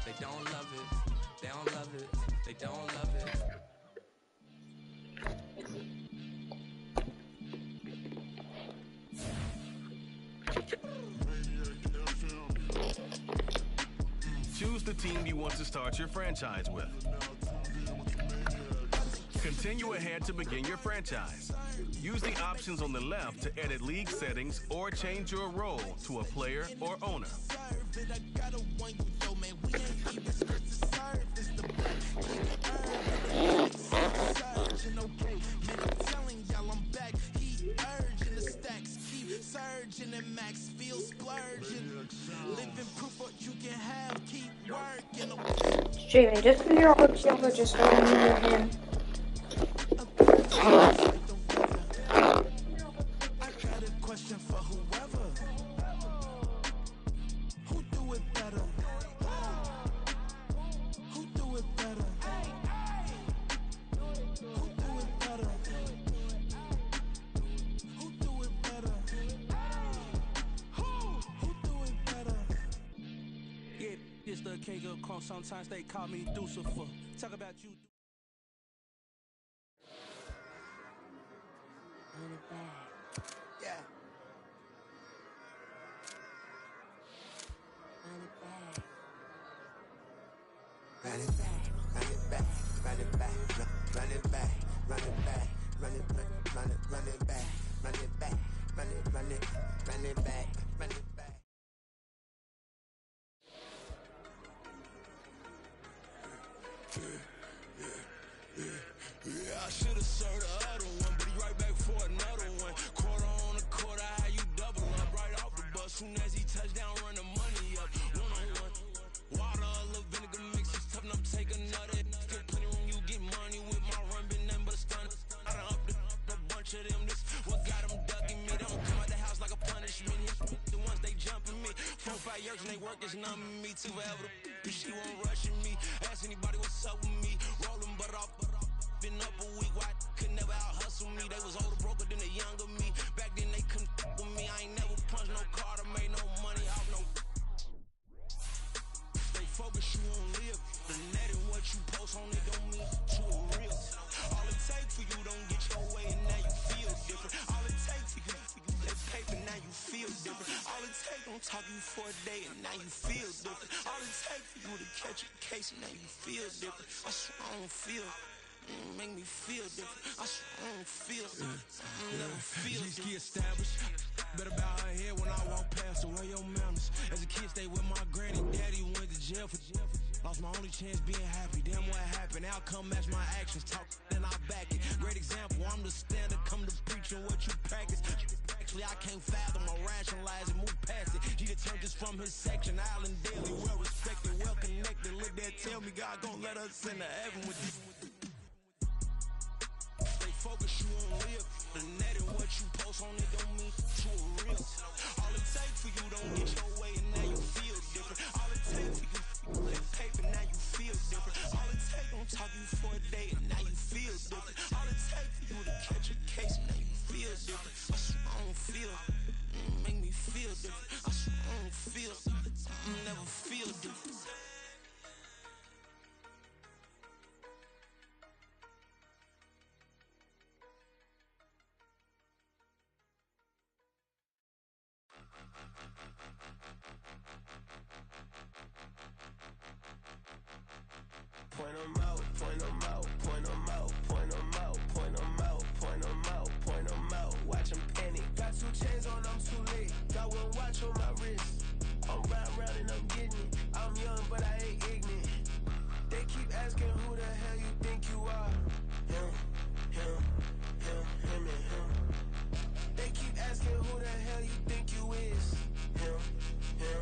They don't love it. They don't love it. They don't love it. Choose the team you want to start your franchise with. Continue ahead to begin your franchise. Use the options on the left to edit league settings or change your role to a player or owner. Surging and max feel splurging. Living proof what you can have, keep working. Streaming just because you're on silver, just don't move your hand. I got a question for whoever. Who do it better? Who do it better? Who do it better? Who do it better? Who do it better? Yeah, it's the king of crunk. Sometimes they call me Lucifer. Talk about you. Yeah. Run it back, run it back, run it back, run it back, run it back, run it back, run it, run it back, run it back, run it, run it, run it back, run it back. Yeah, I should have served the other one, but he right back for another one. Quarter on a quarter, how you double up right off the bus? Soon as he touched down, run the money up. One on one. Water, a little vinegar mix, it's tough enough to take another. Still plenty room, you get money with my run, been nothing but a stun. I done up a bunch of them. This what got them ducking me. They don't come out the house like a punishment. The ones they jumping me. 4 or 5 years and they work is numbing me too forever. She won't rushing me. Ask anybody what's up with me. Rolling butt off. Been up a week, why could never out hustle me? They was older, broker than the younger me. Back then they couldn't with me. I ain't never punched no card or made no money off no. Stay focused, you won't live. The net and what you post on it don't mean to a real. All it take for you don't get your way and now you feel different. All it take for you that paper, now you feel different. All it take don't talk you for a day and now you feel different. All it take for you to catch a case and now you feel different. I swear I don't feel. Make me feel different. I swear I don't feel. I never feel G-ski established. Better bow her head when I walk past the way your manners. As a kid, stayed with my granny. Daddy went to jail for lost my only chance being happy. Damn what happened. Outcome match my actions. Talk then I back it. Great example. I'm the standard. Come to preaching what you practice. Actually, I can't fathom or rationalize and move past it. G determined just from his section. Island daily, well respected, well connected. Look there, tell me God gon' let us into heaven with this. Stay focused, you won't live. The net and what you post on it don't mean to a real. All it take for you don't get your way and now you feel different. All it take for you that paper, now you feel different. All it take don't talk you for a day and now you feel different. All it take for you to catch a case and now you feel different. I swear I don't feel. Make me feel different. I swear I don't feel. I never feel different. Point 'em out, point 'em out, point 'em out, point 'em out, point 'em out, point 'em out, point 'em out. Watch 'em panic. Got 2 chains on, I'm too late. Got 1 watch on my wrist. I'm round and I'm getting it. I'm young, but I ain't ignorant. They keep asking who the hell you think you are. Him, him, him, him, and him. They keep asking who the hell you think you is. Him, him,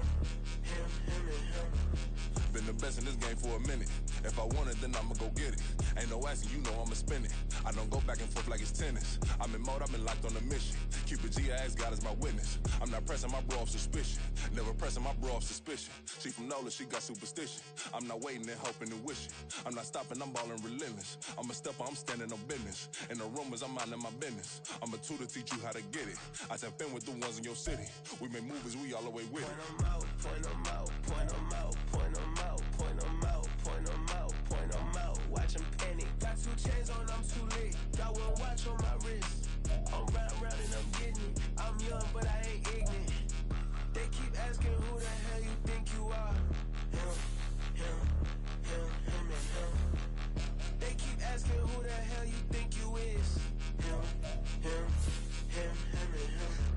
him, him, and him. Been the best in this game for a minute. If I want it, then I'ma go get it. Ain't no asking, you know I'ma spin it. I don't go back and forth like it's tennis. I'm in mode, I've been locked on a mission. Keep a G, I ask God as my witness. I'm not pressing my bro off suspicion. Never pressing my bro off suspicion. She from Nola, she got superstition. I'm not waiting and hoping and wishing. I'm not stopping, I'm balling relentless. I'm a stepper, I'm standing on business. In the rumors, I'm minding my business. I'm a tutor, teach you how to get it. I tap in with the ones in your city. We make movies, we all the way with it. Point 'em out, point 'em out, point 'em out, point 'em out, point 'em out. chains on, I'm too lit. Got one watch on my wrist. I'm round and I'm getting it. I'm young, but I ain't ignorant. They keep asking who the hell you think you are. Him, and him. They keep asking who the hell you think you is. Him, and him.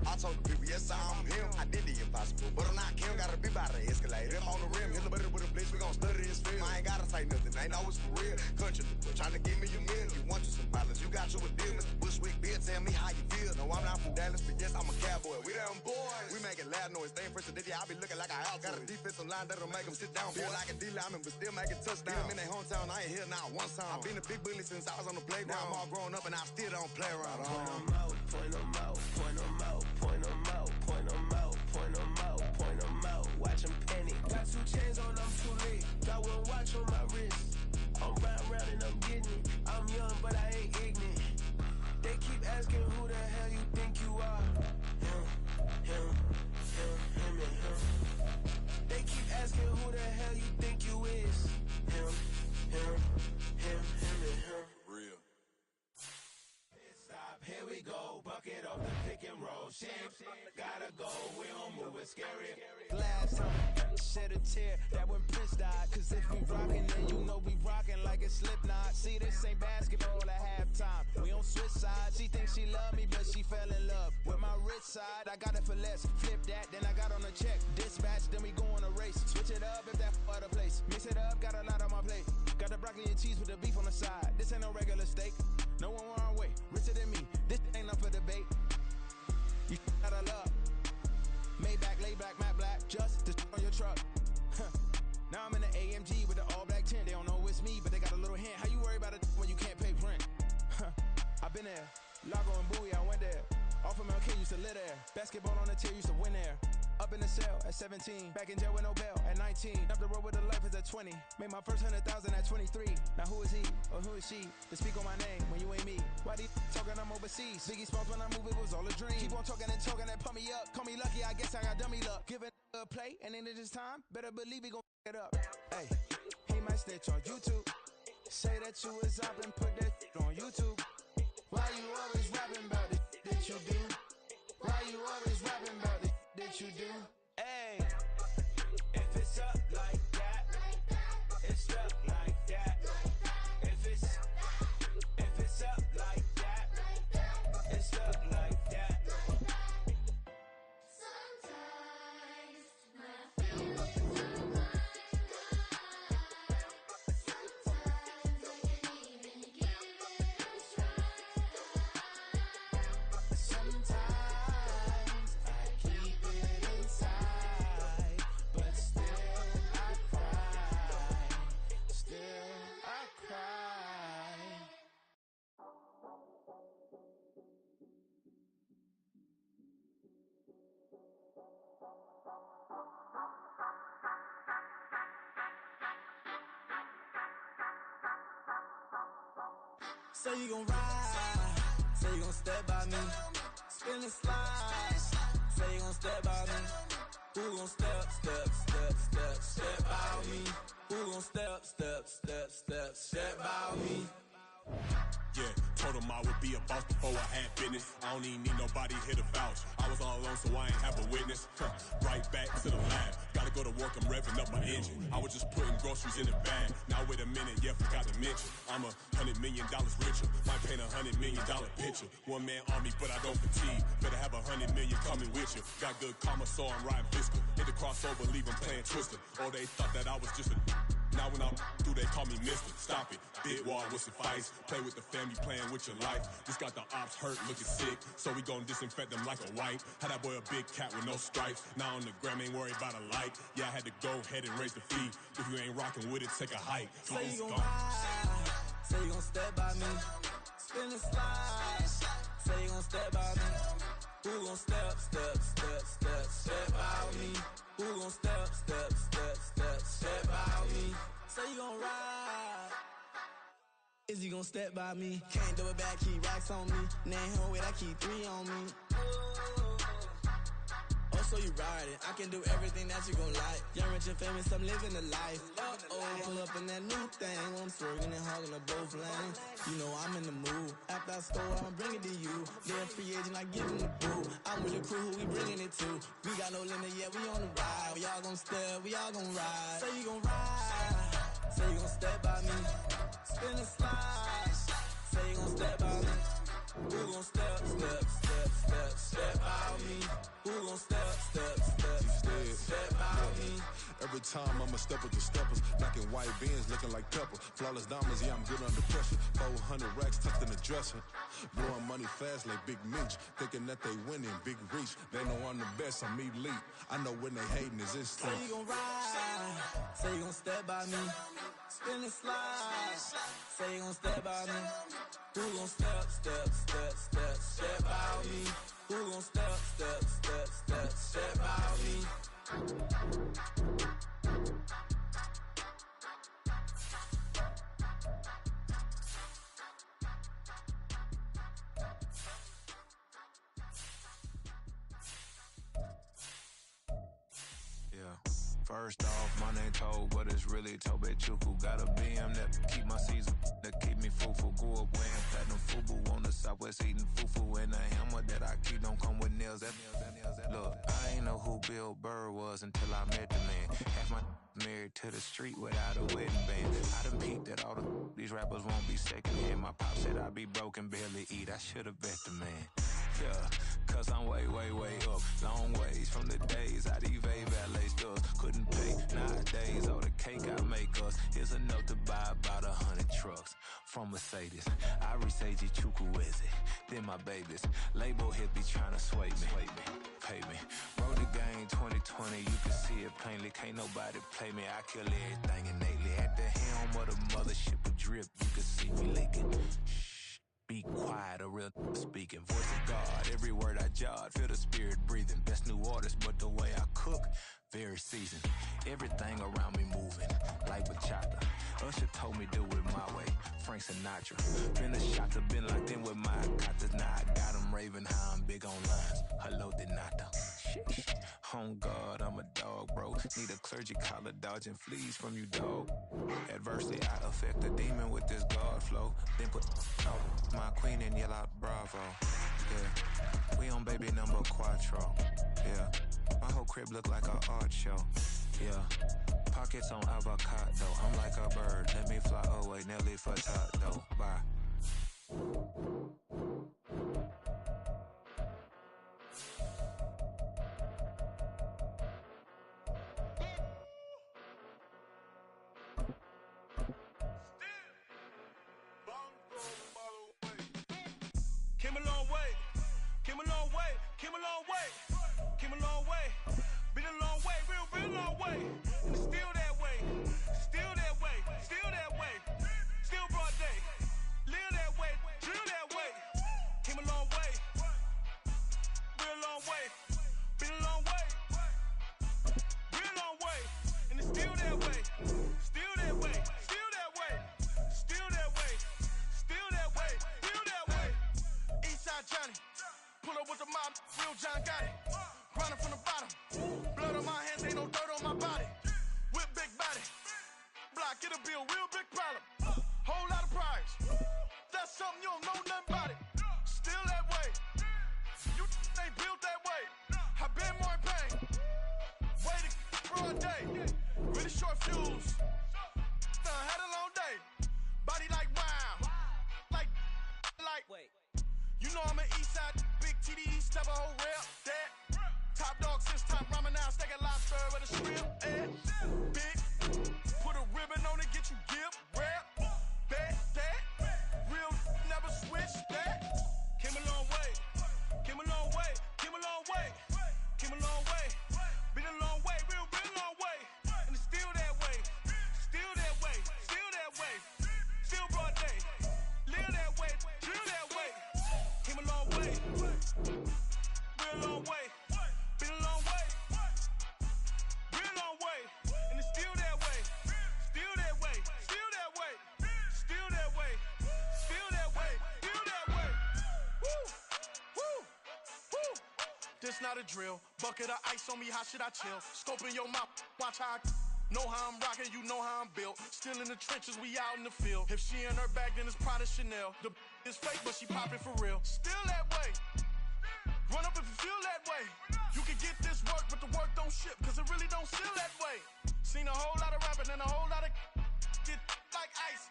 I told the people, yes, I'm him. I did the impossible, but I'm not Kim. Gotta be by the escalator. On the rim, hit the butter with a blitz. We gon' study this film. I ain't gotta say nothing. Ain't know it's for real. Country boy, tryna give me a meal. You want you some violence, you got you a deal. Mr. Bushwick, Bill, tell me how you feel. No, I'm not from Dallas, but yes, I'm a cowboy. We them boys. We making loud noise. Staying fresh to this, I be looking like a house. Got a defensive line that'll make them sit down. Feel like a D-lineman, but still making touchdowns. Them in their hometown, I ain't here now one time. I been a big bully since I was on the playground. I'm all grown up and I still don't play around. Point them out, point them out, point them out, point them out, point them out, point them out, point them out. Watch them panic. Got two chains on, I'm too lit. Got one watch on my wrist. I'm round and I'm getting it. I'm young, but I ain't ignorant. They keep asking who the hell you think you are. Him, and him. They keep asking who the hell you think you is. Him, and him. Real. Stop, here we go. Bucket off the pick and roll. Shit, gotta go. We don't move it scary. Glass on, shed a tear. That when Prince died. Cause if we rockin', then you know we rockin' like a Slipknot. See, this ain't basketball at halftime. We on switch sides. She thinks she love me, but she fell in love with my rich side. I got it for less. Flip that, then I got on a check. Dispatch, then we go on a race. Switch it up if that other place. Mix it up, got a lot on my plate. Got the broccoli and cheese with the beef on the side. This ain't no regular steak. No one wrong way. Richer than me. This ain't up for debate. You out of luck. Maybach, lay back, matte black. Just on your truck. Now I'm in the AMG with the all black tint. They don't know it's me, but they got a little hint. How you worry about it when you can't pay rent? I've been there. Lago and Bowie, I went there. Off of MLK, used to live there. Basketball on the tier, used to win there. Up in the cell at 17. Back in jail with no bail at 19. Up the road with the life is at 20. Made my first 100,000 at 23. Now who is he or who is she to speak on my name when you ain't me? Why they talking I'm overseas? Biggie Smalls when I move, it was all a dream. Keep on talking and pump me up. Call me lucky, I guess I got dummy luck. Give it a play and then it is time. Better believe he gon' it up. Hey, he might snitch on YouTube. Say that you was up and put that on YouTube. Why you always rapping about it that you do? Why you always rapping about it that you do? Hey, if it's up like that, it's stuck like that. If it's up like that, it's stuck like that. Sometimes my feelings are blind. Sometimes I can't even give it a try. Sometimes I keep it inside, but still I cry. Still I cry. Say you gon' ride, say you gon' step by me, spin and slide. Say you gon' step by me, who gon' step by me? Who gon' step by me? Yeah, told him I would be a boss before I had business. I don't even need nobody here to vouch. I was all alone, so I ain't have a witness. Right back to the lab. Gotta go to work, I'm revving up my engine. I was just putting groceries in the bag. Now wait a minute, yeah, forgot to mention. I'm $100 million richer. Might paint $100 million picture. One man army, but I don't fatigue. Better have 100 million coming with you. Got good karma, so I'm riding fiscal. Hit the crossover, leave them playing Twister. Or they thought that I was just a. Now when I'm through, they call me Mister. Stop it. Big wall will suffice. Play with the family, playing with your life. Just got the ops hurt, looking sick. So we gon' disinfect them like a wipe. Had that boy a big cat with no stripes. Now on the gram, ain't worried about a light. Yeah, I had to go ahead and raise the fee. If you ain't rocking with it, take a hike. Say you gon' ride, say you gon' step by me, spin and slide. Say you gon' step by me, who gon' step by me? Who gon' step by me? Say you gon' ride, is he gon' step by me? Can't do it back, keep racks on me. Name home with I keep 3 on me. Oh, so you ride it. I can do everything that you gon' like. Young, rich, and famous, I'm living the life. Pull up in that new thing. I'm swerving and hogging up both lanes. You know I'm in the mood. After I score, I'ma bring it to you. They're a free agent, I give him the boo. I'm with the crew, who we bringing it to. We got no limit, yeah, we on the ride. We all gon' step, we all gon' ride. Say you gon' ride. Say you gon' step by me. Spin and slide. Say you gon' step by me. Who gon' step, step, step, step, step by me? Who gon' step, step, step, step, step by me? Every time I'ma step with the steppers, black and white beans looking like pepper. Flawless diamonds, yeah, I'm good under pressure. 400 racks tucked in the dresser. Blowing money fast like Big Meech. Thinking that they winning, big reach. They know I'm the best, I'm elite. I know when they hating is instinct. Say you gon' ride, say you gon' step by me. Spin and slide, say you gon' step by me. Who gon' step, step, step, step, step by me? Who gon' step, step, step, step, step by me? First off, my name Toad, but it's really Tobe Chuku. Got a BM that keep my season, that keep me fruitful. Grew up wearing platinum FUBU on the southwest eating fufu. And a hammer that I keep don't come with nails. Look, I ain't know who Bill Burr was until I met the man. Half my married to the street without a wedding band. I done peeped that all these rappers won't be second hand. My pop said I'd be broke and barely eat. I should've bet the man. Yeah, cause I'm way, way, way up. Long ways from the days I evade valet stores. Couldn't pay nowadays. All the cake I make us is enough to buy about 100 trucks from Mercedes. I resage Chukwueze, then my babies. Label hit be trying to sway me. Pay me. Wrote the game 2020, you can see it plainly. Can't nobody play me. I kill everything innately. At the helm of the mothership with drip, you can see me leaking. Be quiet, a real speaking. Voice of God, every word I jot. Feel the spirit breathing. Best new artist, but the way I cook, very seasoned. Everything around me moving, like bachata. Usher told me do it my way. Frank Sinatra. Been a shotter, been locked in with my katas. Now I got them raving how I'm big on lines. Hello, Denata. Sheesh. On God, I'm a dog, bro. Need a clergy collar, dodging fleas from you, dog. Adversely, I affect the demon with this God flow. Then put out my queen and yell out bravo. Yeah, we on baby number quattro. Yeah, my whole crib look like a art show. Yeah, pockets on avocado. I'm like a bird, let me fly away. Nelly Furtado. Bye. Came a long way, came a long way, came a long way, came a long way. Been a long way, real long way. And it's still that way, still that way, still that way. Still broad day, live that way, drill that way. Came a long way, real long way. Been a long way, real long way. And it's still that way, still that way, still that way, still that way, still that way, still that way. Eastside Johnny, pull up with the mob, real John got it. Grinding from the bottom, blood on my hands, ain't no dirt on my body. Whip big body, block, get a bill, real big problem. Whole lot of prize, that's something you don't know nothing about it. Still that way, you ain't built that way. I been more in pain, waiting for a day. Really short fuse, had a long day. Body like wow, like. Wait. You know I'm an Eastside, big TDE, step a whole rail, that. Top dog since time ramen now, steak and lobster with a shrimp, big. Put a ribbon on it, get you give, rap, bet, that. Real never switch that. Came a long way, came a long way, came a long way, came a long way. Been a long way, real long way. And it's still that way, still that way, still that way. Still broad day, live that way, drill that way. Came a long way, real long way. Been a long way, real long way. it's not a drill. Bucket of ice on me, how should I chill? Scope in your mouth, watch how I know how I'm rocking, you know how I'm built. Still in the trenches, we out in the field. If she in her bag, then it's Prada Chanel. The is fake, but she poppin' for real. Still that way. Run up if you feel that way. You can get this work, but the work don't ship, cause it really don't feel that way. Seen a whole lot of rapping and a whole lot of get like ice.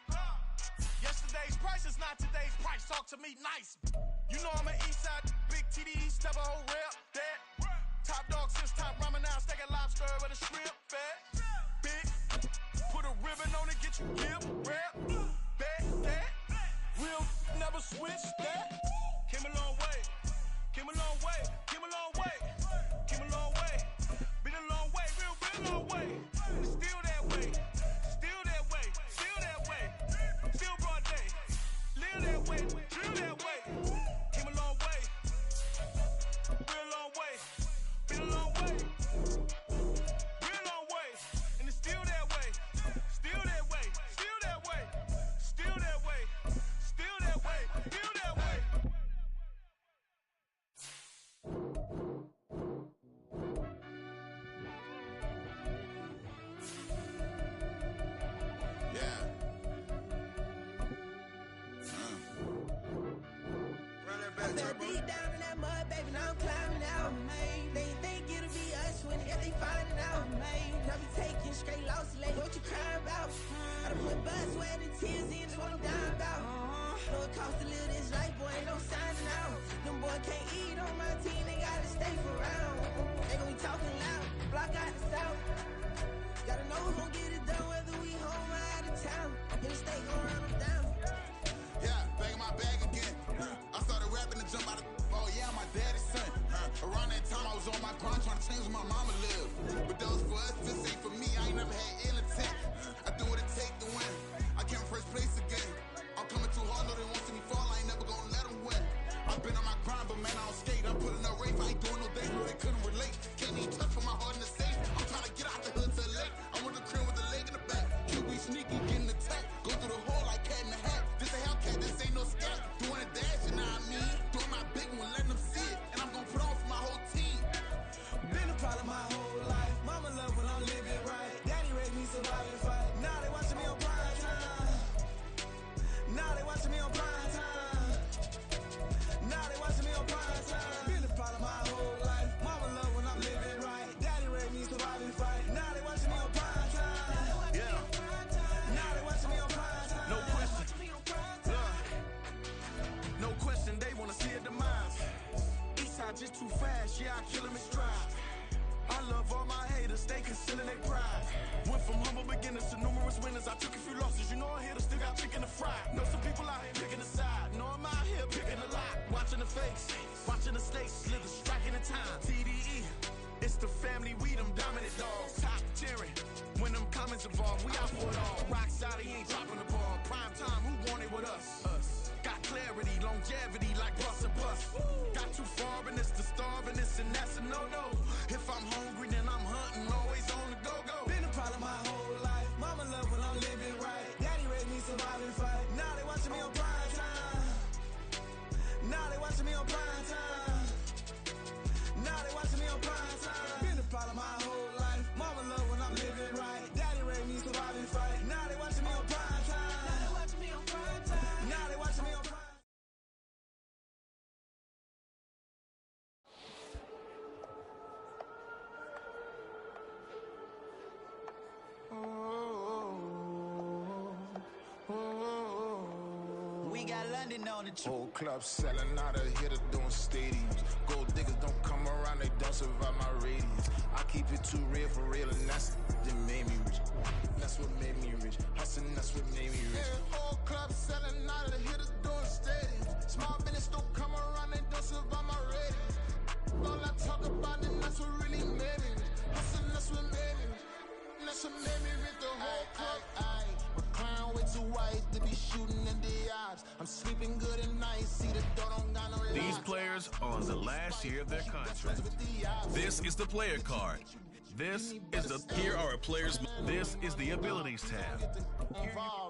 Yesterday's price is not today's price. Talk to me nice. You know I'm an east side, big TDE, step a whole rep, that. Top dog since top ramen now, steak and lobster with a shrimp, fat. Big, put a ribbon on it, get you hip, rap, bet, that. Real never switch, that. Came a long way. Came a long way, came a long way, came a long way. Been a long way, real long way. It's still that way, still that way, still that way. Still broad day, live that way, drill that way. Came a long way, real long way. Been a long way, real long way. And it's still that way, still that way, still that way, still that way, still that way, still that way. Deep down in that mud, baby, now I'm climbing out. They think it'll be us when they finding out. I be taking straight losses, like what you crying about? I done put blood, sweat, and tears in, just what I'm dying about. Know it costs to live this life, boy, ain't no signing out. Them boy can't eat on my team, they gotta stay for round. They gon' be talking loud, block out the south. Gotta know who's gon' get it done, whether we home or out of town. In the state, gon' run them down. Yeah, back in my bag again. I started rapping to jump out of. Oh yeah, I'm my daddy's son. Around that time, I was on my grind trying to change where my mama lived. But those for us, this ain't for me. I ain't never had ill intent. I do what it take to win. I came first place again. I'm coming too hard, no they won't see me fall. I ain't never gonna let them win. I've been on my grind, but man, I don't skate. I'm putting up race, I ain't doing no days where they couldn't relate. Can't even touch with my heart in the safe. I'm trying to get out the hood to the lake. I'm with the crib with the leg in the back. QB sneaky, getting attacked. Go through the hole like cat in the hat. This a Hellcat, this ain't no scat. Doing a dash, you know what I mean? Doing my big one, letting them see it. And I'm gonna put on for my whole team. Been a problem my whole life. Mama love when I'm living right. Daddy raised me survive and fight. Now they watching me on prime time. Now they watching me on prime time. Now they watching me on prime time. Been a problem my whole life. Mama love when I'm living right. Daddy raised me survive and fight. Now they watching me on prime time. Yeah. Now they watching me on prime time. No question. No question, they wanna see a demise. Eastside just too fast, yeah, I kill them in stride. I love all my haters, they concealing their pride. Went from humble beginners to numerous winners. I took a few losses, you know I hit, still got chicken to fry. Know some people out here picking a side, know I'm out here picking a lot. Watching the face, watching the stakes, slither, striking the time. TDE, it's the family, we them dominant dogs. Top tiering, when them comments involved, we out for it all. Rock side, he ain't dropping the ball. Prime time, who want it with us? Got clarity, longevity like bus and bus. Got too far and it's the starving, this and that's a no-no. If I'm hungry, then I'm hunting, always on the go-go. Been a problem my whole life. Mama love when I'm living right. Daddy raised me survive and fight. Now they watching me on prime time. Now they watching me on prime time. Now they watching me on prime time. Been a problem my whole life. Mama love when I'm living right. Daddy raised me survive and fight. Now they watching me on prime time. Now they watching me on prime time. Now they watching me on prime time. We got London on the trip. Whole club selling out of hitter doing stadiums. Gold diggers don't come around, they don't survive my radius. I keep it too real for real, and that's that made me rich. That's what made me rich. Hustling, that's what made me rich. Yeah, whole club selling out of the hitters doing stadiums. Small business don't come around, they don't survive my radius. All I talk about, and that's what really made me rich. Hustling, that's what made me rich. That's what made me rich. The whole club. My clown with too white to be shooting in the eyes. I'm sleeping good at night, see the door don't got no These players are on the last year of their contract. This is the player card. This is the here are a player's. This is the abilities tab.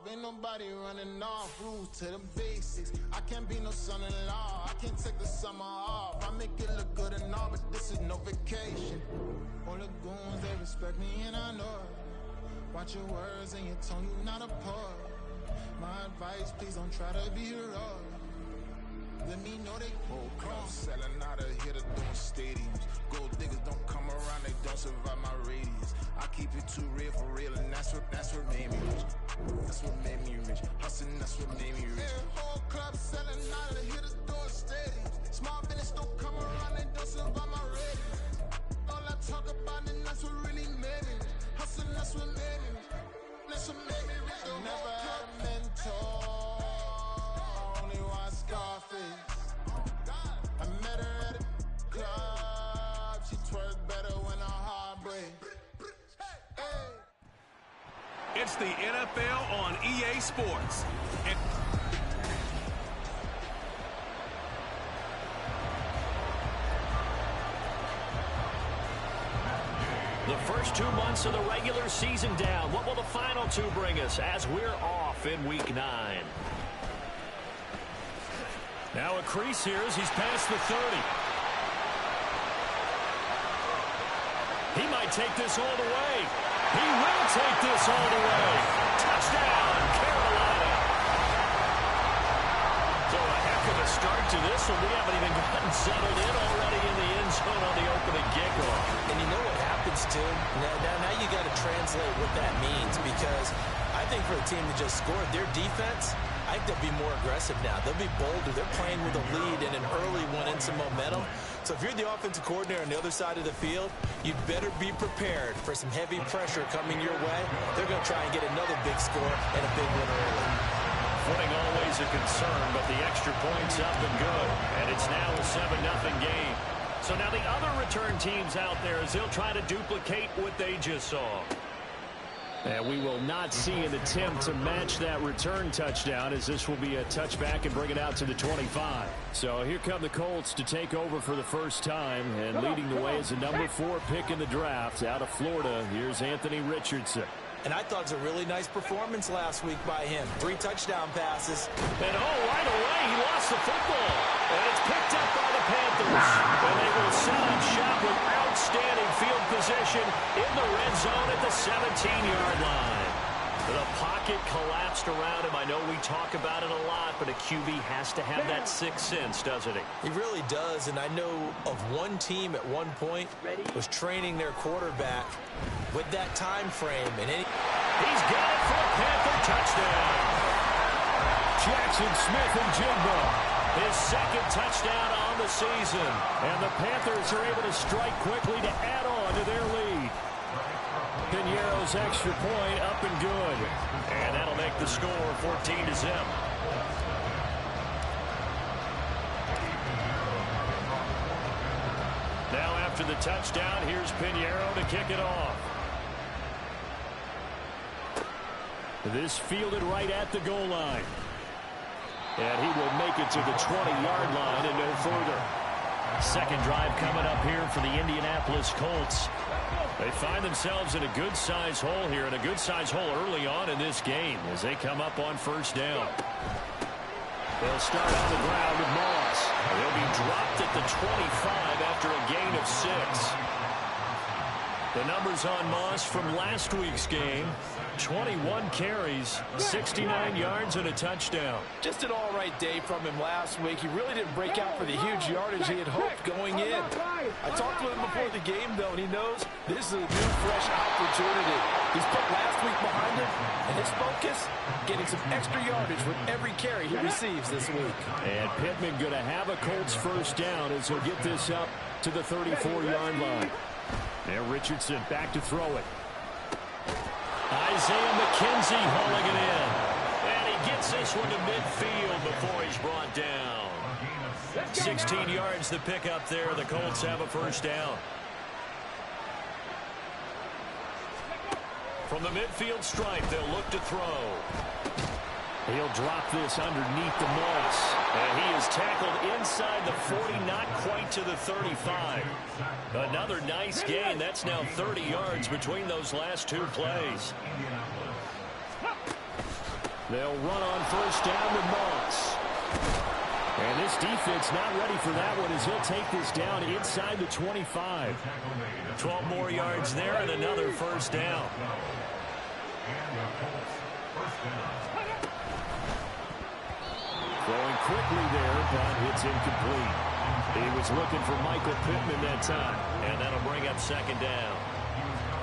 Ain't nobody running off, rules to the basics. I can't be no son-in-law, I can't take the summer off. I make it look good and all, but this is no vacation. All the goons, they respect me and I know it. Watch your words and your tone, you not a poet. My advice, please don't try to be heroic. Let me know they whole club selling out of here to doing stadiums. Gold diggers don't come around, they don't survive my radius. I keep it too real for real, and that's what made me rich. That's what made me rich. Hustling, that's what made me rich. Whole club selling out of here to doing stadiums. Small business don't come around, they don't survive my radius. All I talk about, and that's what really made me rich. Hustling, that's what made me rich. That's what made me rich. Never had a mentor. Scarface. I met her at a club. She twerks better when her heart breaks. Hey. It's the NFL on EA Sports. The first 2 months of the regular season down. What will the final 2 bring us as we're off in Week 9? Now a crease here as he's past the 30. He might take this all the way. He will take this all the way. Touchdown, Carolina. So a heck of a start to this one. We haven't even gotten settled in already in the end zone on the opening kickoff. And you know what happens, too? Now you got to translate what that means, because I think for the team that just scored, their defense, I think they'll be more aggressive now. They'll be bolder. They're playing with a lead and an early one and some momentum. So if you're the offensive coordinator on the other side of the field, you'd better be prepared for some heavy pressure coming your way. They're going to try and get another big score and a big win early. Footing always a concern, but the extra point's up and good. And it's now a 7-0 game. So now the other return teams out there as they'll try to duplicate what they just saw. And we will not see an attempt to match that return touchdown, as this will be a touchback and bring it out to the 25. So here come the Colts to take over for the first time, and leading the way is the number 4 pick in the draft out of Florida. Here's Anthony Richardson. And I thought it was a really nice performance last week by him. 3 touchdown passes. And right away, he lost the football. And it's picked up by the Panthers. And they will set up shop with outstanding field position in the red zone at the 17-yard line. The pocket collapsed around him. I know we talk about it a lot, but a QB has to have that sixth sense, doesn't he? He really does, and I know of one team at one point was training their quarterback with that time frame. And he's got it for a Panther touchdown. Jackson Smith-Njigba, his second touchdown on the season. And the Panthers are able to strike quickly to add on to their lead. Piñeiro's extra point up and good. And that'll make the score 14-0. Now after the touchdown, here's Piñeiro to kick it off. This fielded right at the goal line. And he will make it to the 20-yard line and no further. Second drive coming up here for the Indianapolis Colts. They find themselves in a good-sized hole here, and a good-sized hole early on in this game as they come up on first down. They'll start on the ground with Moss. They'll be dropped at the 25 after a gain of 6. The numbers on Moss from last week's game: 21 carries, 69 yards, and a touchdown. Just an all-right day from him last week. He really didn't break out for the huge yardage he had hoped going in. I talked with him before the game, though, and he knows this is a new, fresh opportunity. He's put last week behind him, and his focus, getting some extra yardage with every carry he receives this week. And Pittman going to have a Colts first down as he'll get this up to the 34-yard line. Now Richardson back to throw it. Isaiah McKenzie hauling it in. And he gets this one to midfield before he's brought down. 16 yards to pick up there. The Colts have a first down. From the midfield stripe, they'll look to throw. He'll drop this underneath the Moss. And he is tackled inside the 40, not quite to the 35. Another nice gain. That's now 30 yards between those last two plays. They'll run on first down with Moss. And this defense not ready for that one as he'll take this down inside the 25. 12 more yards there and another first down. Throwing quickly there, but it's incomplete. He was looking for Michael Pittman that time, and that'll bring up second down.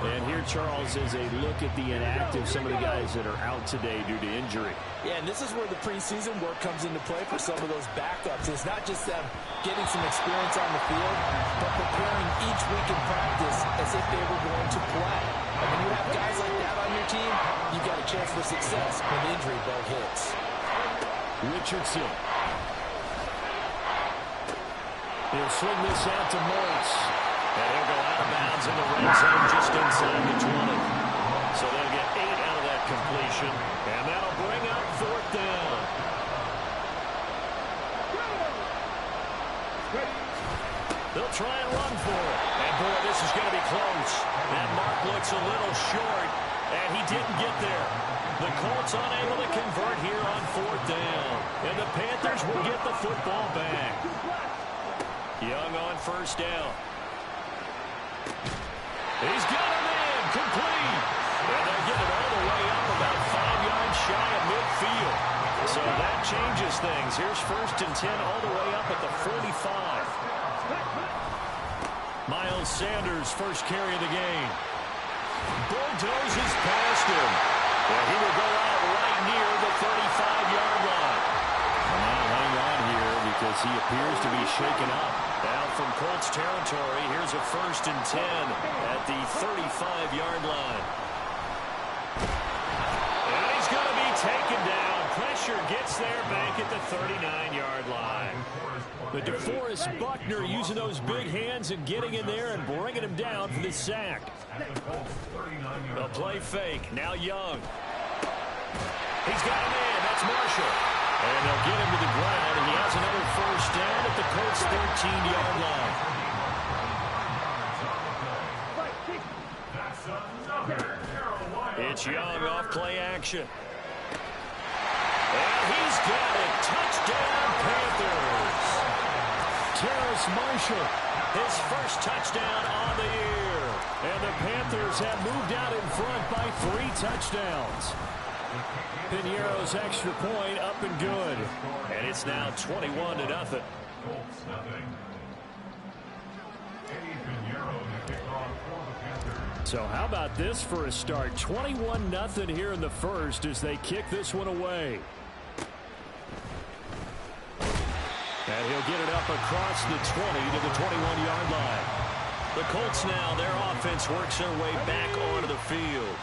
And here, Charles, is a look at the inactive, some of the guys that are out today due to injury. Yeah, and this is where the preseason work comes into play for some of those backups. It's not just them getting some experience on the field, but preparing each week in practice as if they were going to play. And when you have guys like that on your team, you've got a chance for success when the injury bug hits. Richardson. He'll swing this out to Morris. And he'll go out of bounds in the red zone just inside the 20. So they'll get 8 out of that completion. And that'll bring up fourth down. They'll try and run for it. And boy, this is going to be close. That mark looks a little short. And he didn't get there. The Colts unable to convert here on fourth down. And the Panthers will get the football back. Young on first down. He's got a man complete. And they'll get it all the way up about 5 yards shy of midfield. So that changes things. Here's first and 10 all the way up at the 45. Miles Sanders, first carry of the game. Bulldozes past him. And he will go out right near the 35-yard line. Now hang on here because he appears to be shaken up. Now from Colts territory, here's a first and 10 at the 35-yard line. And he's going to be taken down. Pressure gets there back at the 39-yard line. But DeForest Buckner using those big hands and getting in there and bringing him down for the sack. A play fake. Now Young. He's got a man. That's Marshall. And they'll get him to the ground, and he has another first down at the Colts' 13-yard line. It's Young off play action. And he's got it. Touchdown, Panthers. Terrace Marshall, his first touchdown on the year. And the Panthers have moved out in front by 3 touchdowns. Piñeiro's extra point up and good. And it's now 21-0. So how about this for a start? 21-0 here in the first as they kick this one away. And he'll get it up across the 20 to the 21-yard line. The Colts now, their offense works their way back onto the field.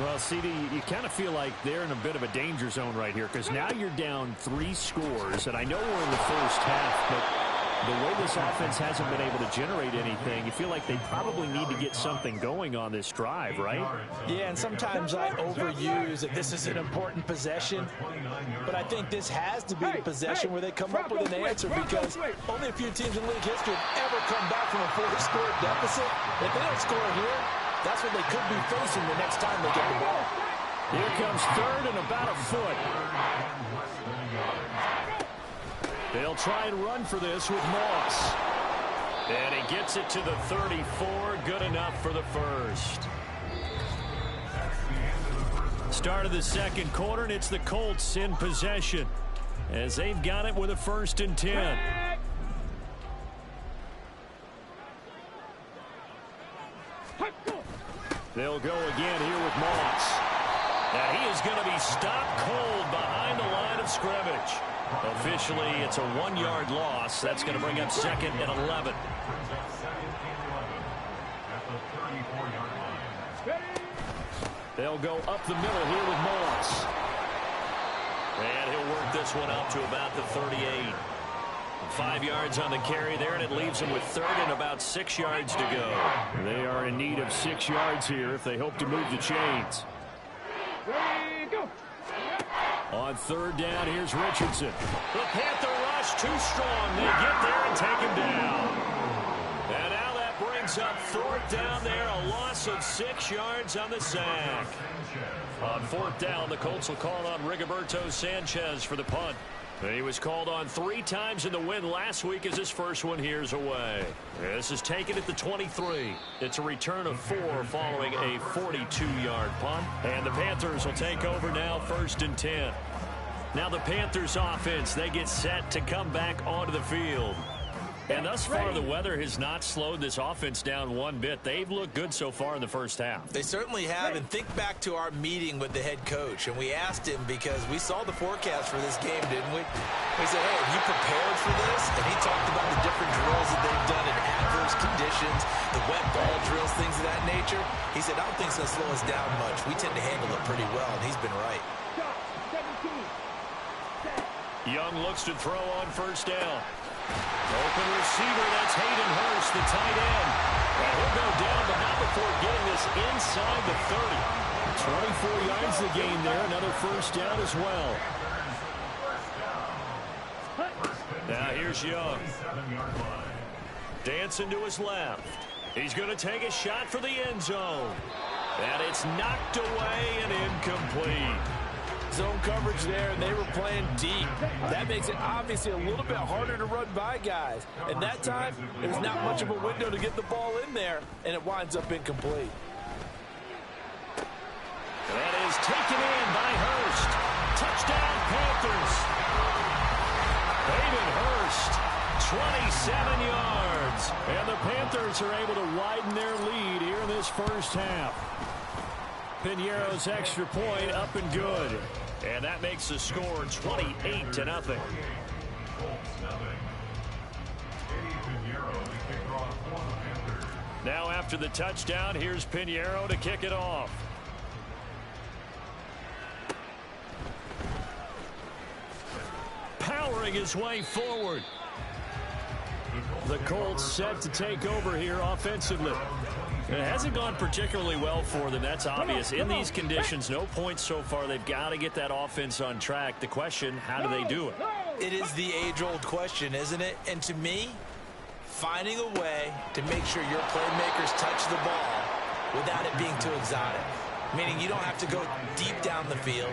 Well, CD, you kind of feel like they're in a bit of a danger zone right here because now you're down 3 scores, and I know we're in the first half, but the way this offense hasn't been able to generate anything, you feel like they probably need to get something going on this drive, right? Yeah, and sometimes I overuse that this is an important possession, but I think this has to be the possession where they come up with an answer because only a few teams in league history have ever come back from a 4-score deficit. If they don't score here, that's what they could be facing the next time they get the ball. Here comes third and about a foot. They'll try and run for this with Moss. And he gets it to the 34. Good enough for the first. Start of the second quarter, and it's the Colts in possession as they've got it with a first and 10. They'll go again here with Moss. And he is going to be stopped cold behind the line of scrimmage. Officially, it's a 1-yard loss. That's going to bring up second and 11. They'll go up the middle here with Moss. And he'll work this one out to about the 38. 5 yards on the carry there, and it leaves him with third and about 6 yards to go. They are in need of 6 yards here if they hope to move the chains. On third down, here's Richardson. The Panther rush too strong. They get there and take him down. And now that brings up fourth down there. A loss of 6 yards on the sack. On fourth down, the Colts will call on Rigoberto Sanchez for the punt. And he was called on 3 times in the win last week as his first one here's away. This is taken at the 23. It's a return of 4 following a 42-yard punt. And the Panthers will take over now, 1st and 10. Now the Panthers offense, they get set to come back onto the field. And thus far, the weather has not slowed this offense down one bit. They've looked good so far in the first half. They certainly have. And think back to our meeting with the head coach. And we asked him because we saw the forecast for this game, didn't we? We said, hey, have you prepared for this? And he talked about the different drills that they've done in adverse conditions, the wet ball drills, things of that nature. He said, I don't think it's going to slow us down much. We tend to handle it pretty well, and he's been right. Young looks to throw on first down. Open receiver, that's Hayden Hurst, the tight end. And he'll go down, but not before getting this inside the 30. 24 yards the gain there, another first down as well. Now here's Young. Dancing to his left. He's going to take a shot for the end zone. And it's knocked away and incomplete. Zone coverage there, and they were playing deep. That makes it obviously a little bit harder to run by guys. And that time, there's not much of a window to get the ball in there, and it winds up incomplete. That is taken in by Hurst. Touchdown, Panthers. Hayden Hurst, 27 yards. And the Panthers are able to widen their lead here in this first half. Piñeiro's extra point up and good. And that makes the score 28-0. Now after the touchdown, here's Piñeiro to kick it off. Powering his way forward. The Colts set to take over here offensively. It hasn't gone particularly well for them. That's obvious. In these conditions, no points so far. They've got to get that offense on track. The question, how do they do it? It is the age-old question, isn't it? And to me, finding a way to make sure your playmakers touch the ball without it being too exotic. Meaning you don't have to go deep down the field.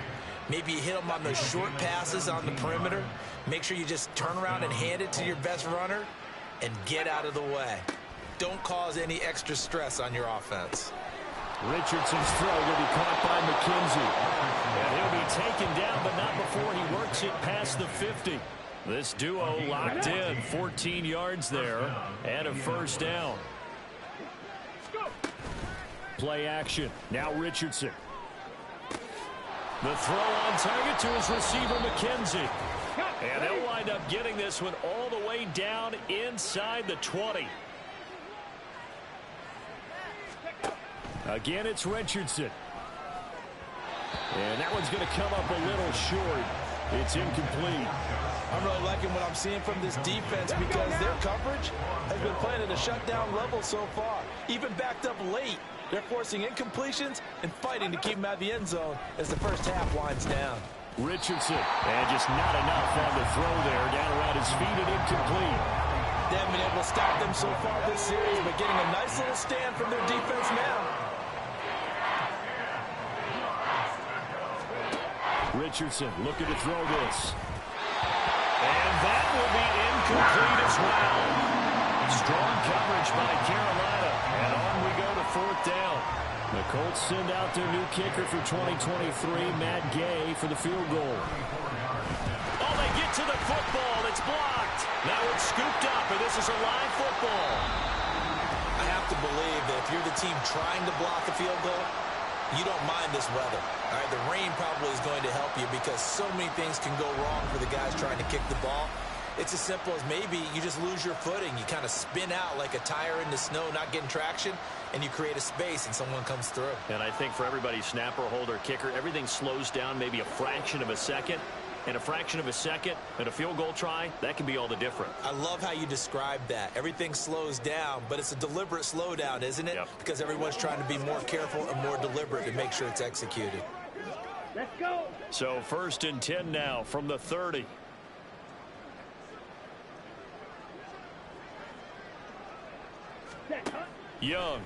Maybe you hit them on those short passes on the perimeter. Make sure you just turn around and hand it to your best runner and get out of the way. Don't cause any extra stress on your offense. Richardson's throw will be caught by McKenzie. And he'll be taken down, but not before he works it past the 50. This duo locked in, 14 yards there, and a first down. Play action. Now Richardson. The throw on target to his receiver, McKenzie. And they'll wind up getting this one all the way down inside the 20. Again, it's Richardson. And that one's going to come up a little short. It's incomplete. I'm really liking what I'm seeing from this defense because their coverage has been playing at a shutdown level so far. Even backed up late, they're forcing incompletions and fighting to keep them out of the end zone as the first half winds down. Richardson, and just not enough on the throw there. Down around his feet and incomplete. They haven't been able to stop them so far this series, but getting a nice little stand from their defense now. Richardson looking to throw this. And that will be incomplete as well. Strong coverage by Carolina. And on we go to fourth down. The Colts send out their new kicker for 2023, Matt Gay, for the field goal. Oh, they get to the football. It's blocked. Now it's scooped up, and this is a live football. I have to believe that if you're the team trying to block a field goal, you don't mind this weather. All right, the rain probably is going to help you because so many things can go wrong for the guys trying to kick the ball. It's as simple as maybe you just lose your footing. You kind of spin out like a tire in the snow, not getting traction, and you create a space and someone comes through. And I think for everybody, snapper, holder, kicker, everything slows down maybe a fraction of a second. And a fraction of a second and a field goal try, that can be all the different. I love how you describe that. Everything slows down, but it's a deliberate slowdown, isn't it? Yep. Because everyone's trying to be more careful and more deliberate to make sure it's executed. So 1st and 10 now from the 30. Young.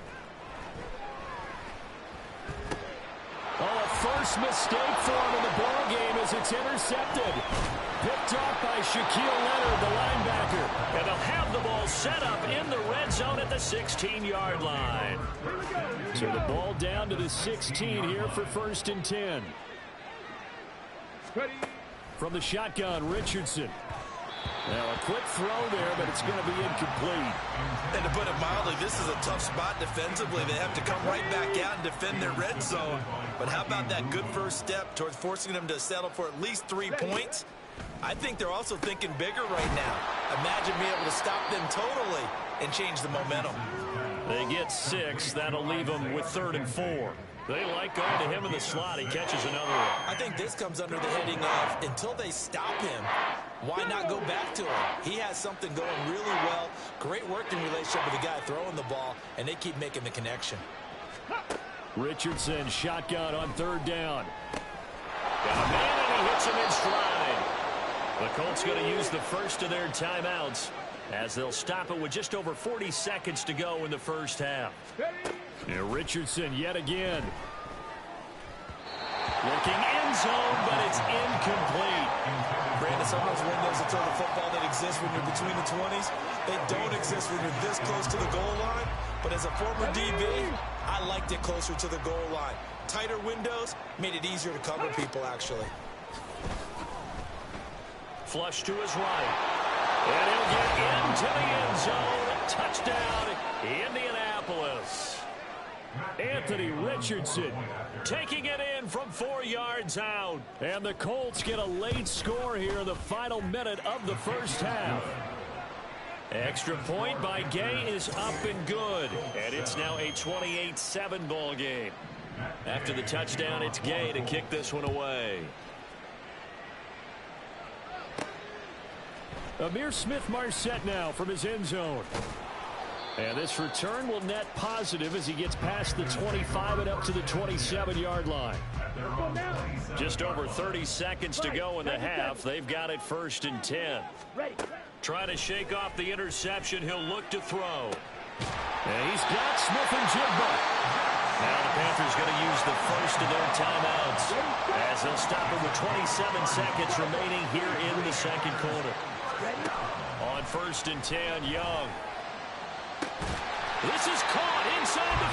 Oh, a first mistake for him in the ball game as it's intercepted. Picked off by Shaquille Leonard, the linebacker. And they'll have the ball set up in the red zone at the 16-yard line. So the ball down to the 16 here for 1st and 10. From the shotgun, Richardson. Now a quick throw there, but it's going to be incomplete. And to put it mildly, this is a tough spot defensively. They have to come right back out and defend their red zone. But how about that good first step towards forcing them to settle for at least 3 points? I think they're also thinking bigger right now. Imagine being able to stop them totally and change the momentum. They get 6. That'll leave them with 3rd and 4. They like going to him in the slot. He catches another one. I think this comes under the heading of until they stop him, why not go back to him? He has something going really well. Great working relationship with the guy throwing the ball, and they keep making the connection. Richardson, shotgun on 3rd down. Got a man, and he hits him in stride. The Colts going to use the first of their timeouts as they'll stop it with just over 40 seconds to go in the first half. And Richardson yet again. Looking end zone, but it's incomplete. Brandon, some of those windows until the football that exists when you're between the 20s, they don't exist when you're this close to the goal line. But as a former DB, I liked it closer to the goal line. Tighter windows made it easier to cover people, actually. Flush to his right. And he'll get into the end zone. Touchdown, Indianapolis. Anthony Richardson taking it in from 4 yards out. And the Colts get a late score here in the final minute of the first half. Extra point by Gay is up and good. And it's now a 28-7 ball game. After the touchdown, it's Gay to kick this one away. Amir Smith-Marset now from his end zone. And this return will net positive as he gets past the 25 and up to the 27-yard line. Just over 30 seconds to go in the half. They've got it 1st and 10. Trying to shake off the interception. He'll look to throw. And he's got Smith-Njigba. Now the Panthers going to use the first of their timeouts as they'll stop it with 27 seconds remaining here in the second quarter. On 1st and 10, Young. This is caught inside the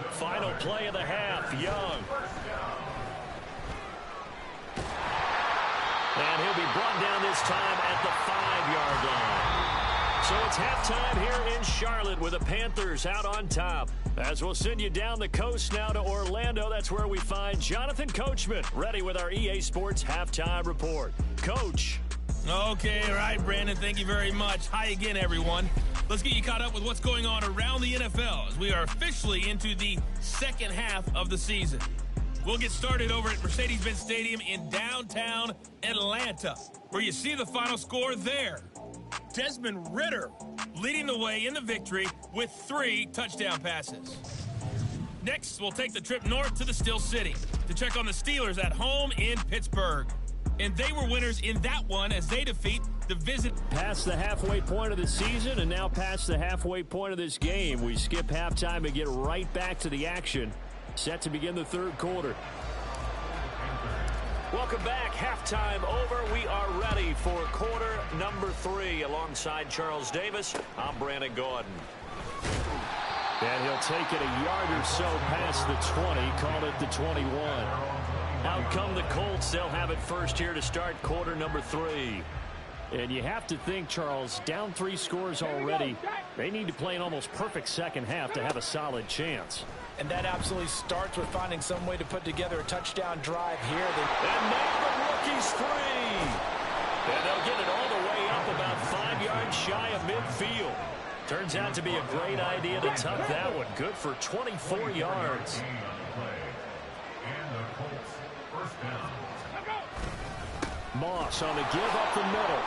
15. Final play of the half, Young. And he'll be brought down this time at the 5-yard line. So it's halftime here in Charlotte with the Panthers out on top. As we'll send you down the coast now to Orlando, that's where we find Jonathan Coachman ready with our EA Sports Halftime Report. Coach. Okay, all right, Brandon, thank you very much. Hi again, everyone. Let's get you caught up with what's going on around the NFL as we are officially into the second half of the season. We'll get started over at Mercedes-Benz Stadium in downtown Atlanta, where you see the final score there. Desmond Ridder leading the way in the victory with 3 touchdown passes. Next, we'll take the trip north to the Steel City to check on the Steelers at home in Pittsburgh. And they were winners in that one as they defeat the Visit. Past the halfway point of the season and now past the halfway point of this game. We skip halftime and get right back to the action. Set to begin the third quarter. Welcome back. Halftime over. We are ready for quarter number 3. Alongside Charles Davis, I'm Brandon Gordon. And he'll take it a yard or so past the 20. Called it the 21. Out come the Colts. They'll have it first here to start quarter number 3. And you have to think, Charles, down 3 scores already. They need to play an almost perfect second half to have a solid chance. And that absolutely starts with finding some way to put together a touchdown drive here. And now the rookie's free. And they'll get it all the way up about 5 yards shy of midfield. Turns out to be a great idea to tuck that one. Good for 24 yards. Moss on the give up the middle.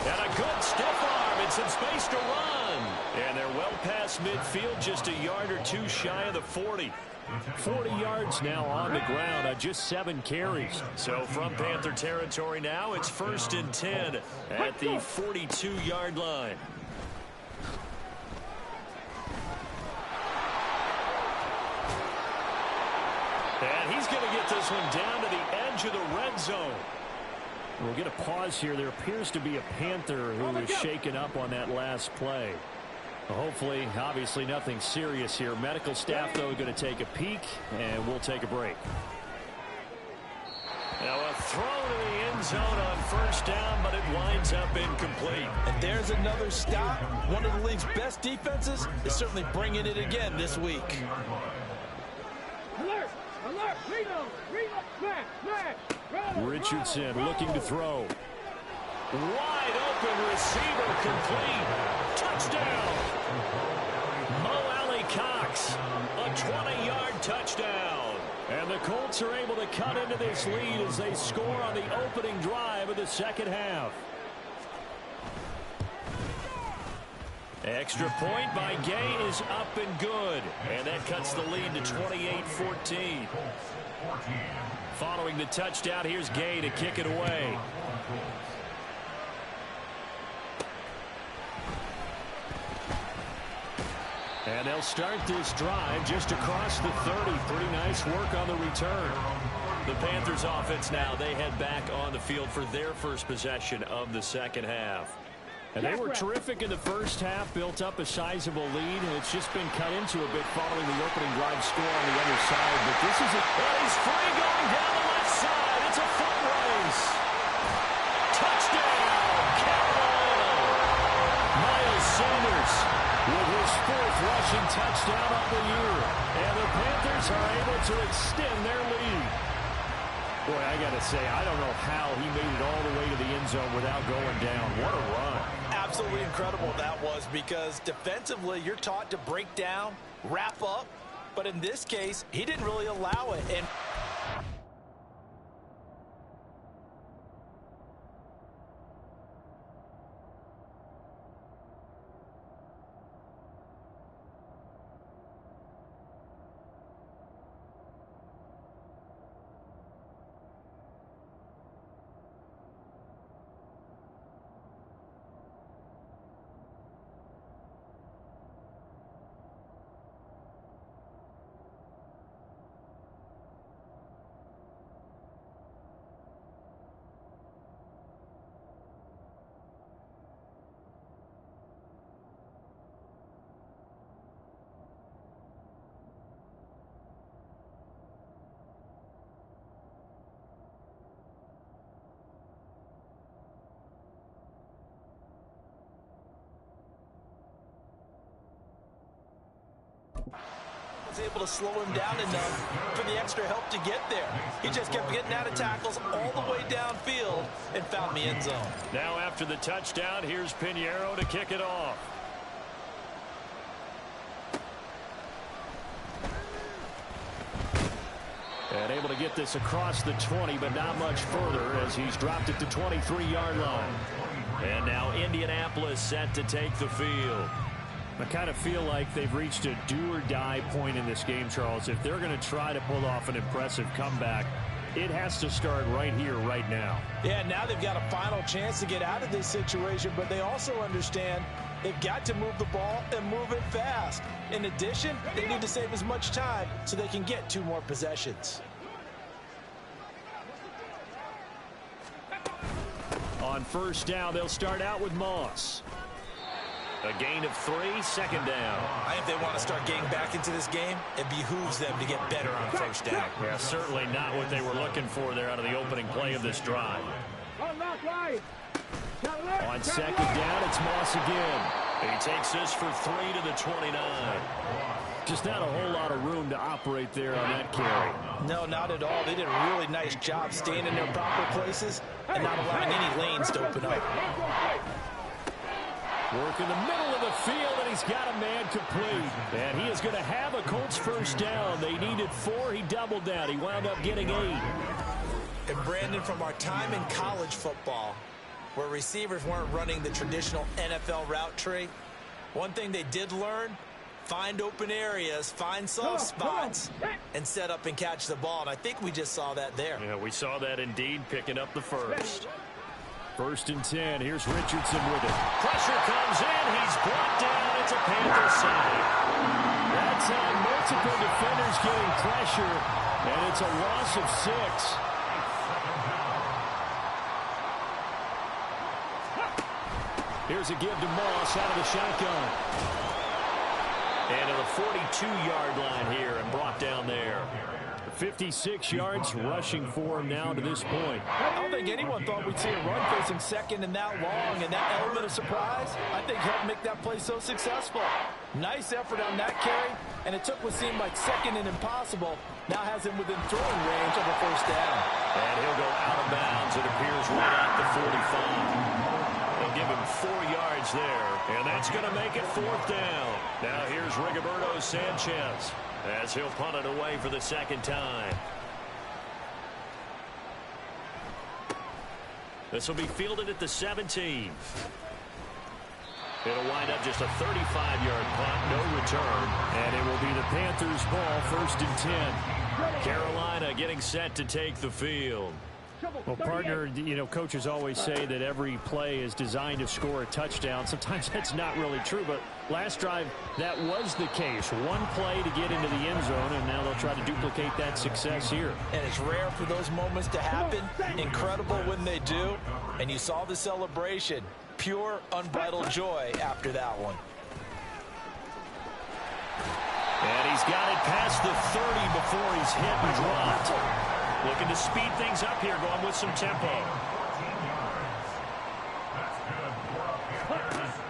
And a good stiff arm and some space to run. And they're well past midfield, just a yard or two shy of the 40. 40 yards now on the ground on just 7 carries. So from Panther territory now, it's 1st and 10 at the 42-yard line. And he's going to get this one down to the edge of the red zone. We'll get a pause here. There appears to be a Panther who is shaken up on that last play. Hopefully, obviously nothing serious here. Medical staff, though, going to take a peek, and we'll take a break. Now a throw to the end zone on 1st down, but it winds up incomplete. And there's another stop. One of the league's best defenses is certainly bringing it again this week. Alert! Alert! Richardson looking to throw. Wide open receiver complete. Touchdown. Mo Alley Cox. A 20-yard touchdown. And the Colts are able to cut into this lead as they score on the opening drive of the second half. Extra point by Gay is up and good. And that cuts the lead to 28-14. Following the touchdown, here's Gay to kick it away. And they'll start this drive just across the 30. Pretty nice work on the return. The Panthers offense now, they head back on the field for their first possession of the second half. And they were terrific in the first half, built up a sizable lead, and it's just been cut into a bit following the opening drive score on the other side. But this is he's free going down the left side. It's a foot race. Touchdown, Carolina. Miles Sanders with his 4th rushing touchdown of the year. And the Panthers are able to extend their lead. Boy, I got to say, I don't know how he made it all the way to the end zone without going down. What a run. Absolutely incredible that was, because defensively you're taught to break down, wrap up, but in this case he didn't really allow it. And was able to slow him down enough for the extra help to get there. He just kept getting out of tackles all the way downfield and found the end zone. Now after the touchdown, here's Pinheiro to kick it off. And able to get this across the 20, but not much further as he's dropped it to 23-yard line. And now Indianapolis set to take the field. I kind of feel like they've reached a do-or-die point in this game, Charles. If they're going to try to pull off an impressive comeback, it has to start right here, right now. Yeah, now they've got a final chance to get out of this situation, but they also understand they've got to move the ball and move it fast. In addition, they need to save as much time so they can get 2 more possessions. On 1st down, they'll start out with Moss. A gain of 3, 2nd down. I think they want to start getting back into this game. It behooves them to get better on 1st down. Yeah, certainly not what they were looking for there out of the opening play of this drive. On 2nd down, it's Moss again. He takes this for 3 to the 29. Just not a whole lot of room to operate there on that carry. No, not at all. They did a really nice job staying in their proper places and not allowing any lanes to open up. Work in the middle of the field, and he's got a man complete. And he is going to have a Colts 1st down. They needed 4. He doubled down. He wound up getting 8. And Brandon, from our time in college football, where receivers weren't running the traditional NFL route tree, One thing they did learn, find open areas, find soft spots, and set up and catch the ball. And I think we just saw that there. Yeah, we saw that indeed, picking up the first. 1st and 10. Here's Richardson with it. Pressure comes in. He's brought down. It's a Panther save. That's on multiple defenders getting pressure, and it's a loss of 6. Here's a give to Moss out of the shotgun. And to the 42-yard line here and brought down there. 56 yards rushing for him now to this point. I don't think anyone thought we'd see a run facing second and that long, and that element of surprise, I think, helped make that play so successful. Nice effort on that carry, and it took what seemed like second and impossible. Now has him within throwing range of a first down. And he'll go out of bounds, it appears, right at the 45. They'll give him 4 yards there, and that's going to make it 4th down. Now here's Rigoberto Sanchez as he'll punt it away for the 2nd time. This will be fielded at the 17. It'll wind up just a 35-yard punt, no return, and it will be the Panthers' ball, 1st and 10. Carolina getting set to take the field. Well, partner, you know, coaches always say that every play is designed to score a touchdown. Sometimes that's not really true, but last drive, that was the case. One play to get into the end zone, and now they'll try to duplicate that success here. And it's rare for those moments to happen. Incredible when they do. And you saw the celebration. Pure, unbridled joy after that one. And he's got it past the 30 before he's hit and dropped. Looking to speed things up here, going with some tempo.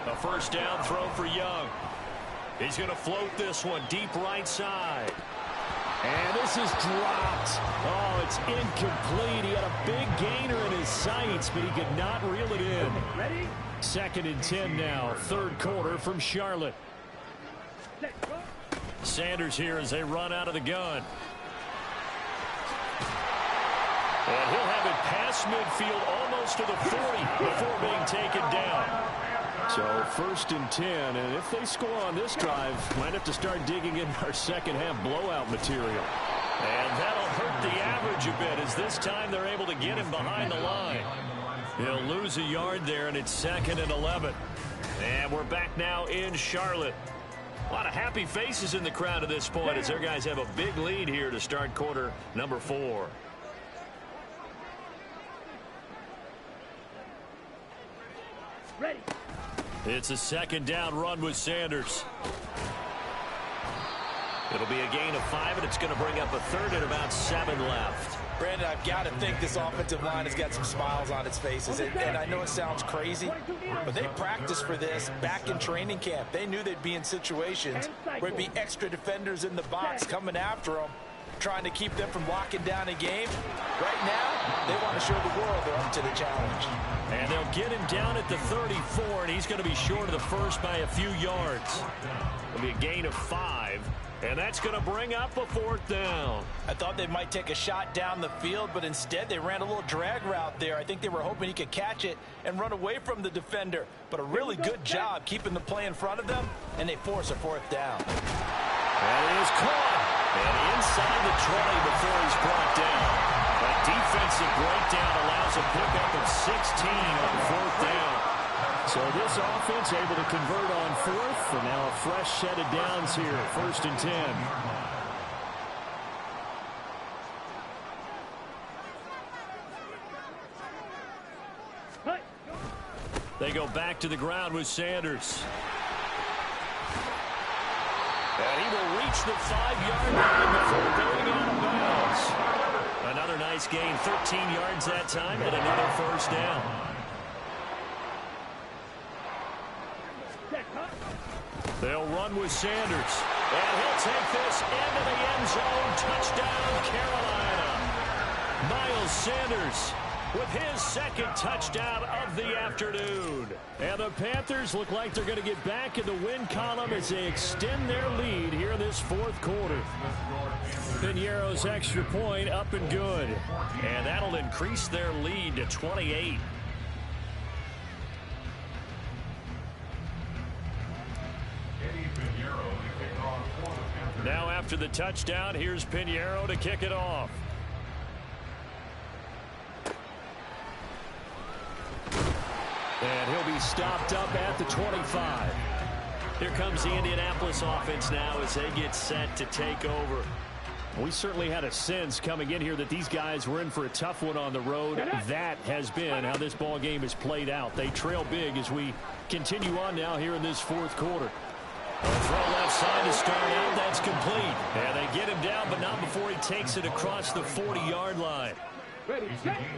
A first down throw for Young. He's going to float this one deep right side. And this is dropped. Oh, it's incomplete. He had a big gainer in his sights, but he could not reel it in. 2nd and 10 now, 3rd quarter from Charlotte. Sanders here as they run out of the gun. And he'll have it past midfield almost to the 40 before being taken down. So 1st and 10, and if they score on this drive, might have to start digging in our second half blowout material. And that'll hurt the average a bit as this time they're able to get him behind the line. He'll lose a yard there, and it's 2nd and 11. And we're back now in Charlotte. A lot of happy faces in the crowd at this point as their guys have a big lead here to start quarter number 4. Ready. It's a 2nd down run with Sanders. It'll be a gain of 5, and it's going to bring up a 3rd and about 7 left. Brandon, I've got to think this offensive line has got some smiles on its faces. And I know it sounds crazy, but they practiced for this back in training camp. They knew they'd be in situations where there'd be extra defenders in the box coming after them, trying to keep them from locking down a game. Right now, they want to show the world they're up to the challenge. And they'll get him down at the 34, and he's going to be short of the first by a few yards. It'll be a gain of 5, and that's going to bring up a 4th down. I thought they might take a shot down the field, but instead they ran a little drag route there. I think they were hoping he could catch it and run away from the defender. But a really good job keeping the play in front of them, and they force a 4th down. That is caught. And inside the 20 before he's brought down. That defensive breakdown allows a pickup of 16 on 4th down. So this offense able to convert on 4th, and now a fresh set of downs here, 1st and 10. They go back to the ground with Sanders. And he will reach the 5-yard line before going out of bounds. Another nice gain, 13 yards that time, and another first down. They'll run with Sanders. And he'll take this into the end zone. Touchdown, Carolina. Miles Sanders with his 2nd touchdown of the afternoon. And the Panthers look like they're going to get back in the win column as they extend their lead here in this 4th quarter. Piñeiro's extra point up and good. And that'll increase their lead to 28. Now after the touchdown, here's Pinheiro to kick it off. And he'll be stopped up at the 25. Here comes the Indianapolis offense now as they get set to take over. We certainly had a sense coming in here that these guys were in for a tough one on the road. That has been how this ball game has played out. They trail big as we continue on now here in this fourth quarter. A throw left side to start out. That's complete. And they get him down, but not before he takes it across the 40-yard line.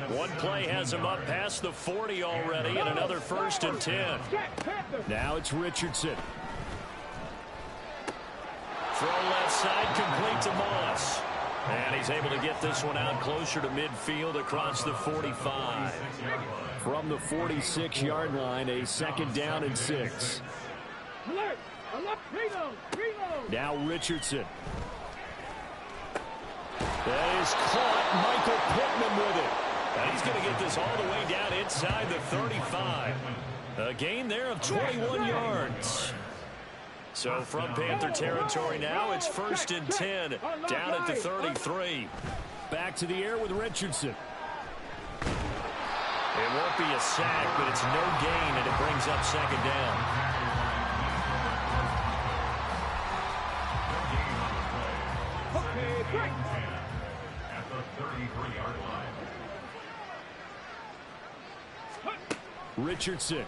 One play has him up past the 40 already, and another 1st and 10. Now it's Richardson. Throw left side, complete to Moss. And he's able to get this one out closer to midfield across the 45. From the 46-yard line, a 2nd down and 6. Now Richardson. That is caught. Michael Pittman with it. And he's going to get this all the way down inside the 35. A gain there of 21 yards. So from Panther territory now, it's 1st and 10 down at the 33. Back to the air with Richardson. It won't be a sack, but it's no gain, and it brings up 2nd down. At the 33-yard line. Richardson.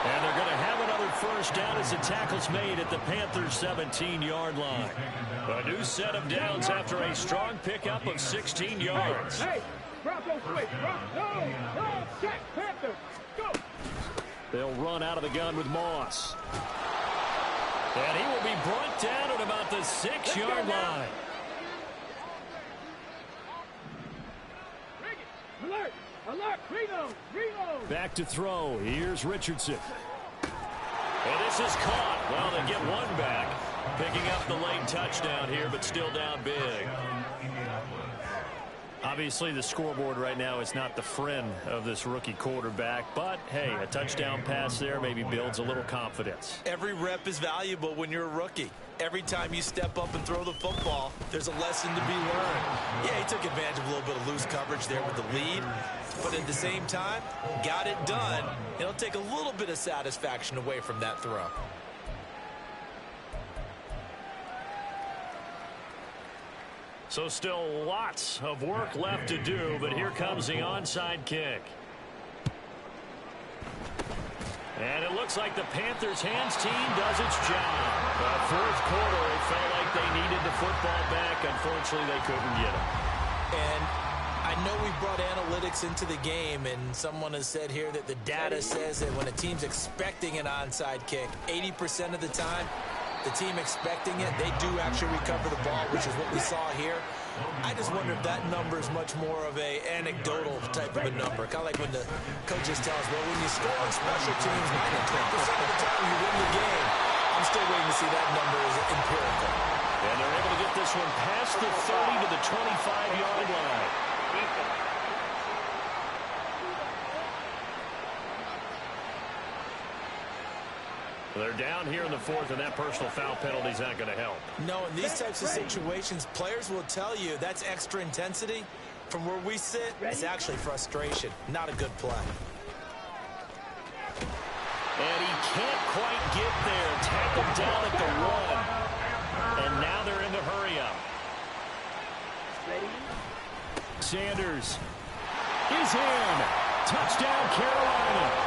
And they're going to have another 1st down as the tackle's made at the Panthers' 17-yard line. A new set of downs after a strong pickup of 16 yards. They'll run out of the gun with Moss. And he will be brought down at about the 6-yard line. Back to throw. Here's Richardson. And this is caught. Well, they get one back. Picking up the late touchdown here, but still down big. Obviously, the scoreboard right now is not the friend of this rookie quarterback. But, hey, a touchdown pass there maybe builds a little confidence. Every rep is valuable when you're a rookie. Every time you step up and throw the football, there's a lesson to be learned. Yeah, he took advantage of a little bit of loose coverage there with the lead. But at the same time, got it done. It'll take a little bit of satisfaction away from that throw. So still lots of work left to do, but here comes the onside kick. And it looks like the Panthers' hands team does its job. Fourth quarter, it felt like they needed the football back. Unfortunately, they couldn't get it. And I know we brought analytics into the game, and someone has said here that the data says that when a team's expecting an onside kick, 80% of the time, the team expecting it, they do actually recover the ball, which is what we saw here. I just wonder if that number is much more of a anecdotal type of a number. Kind of like when the coaches tell us, well, when you score on special teams, 93% of the time you win the game. I'm still waiting to see that number is empirical. And they're able to get this one past the 30 to the 25-yard line. They're down here in the fourth, and that personal foul penalty is not going to help. No, in these types of situations, players will tell you that's extra intensity. From where we sit, it's actually frustration. Not a good play. And he can't quite get there. Tackled down at the 1. And now they're in the hurry-up. Sanders is in. Touchdown, Carolina.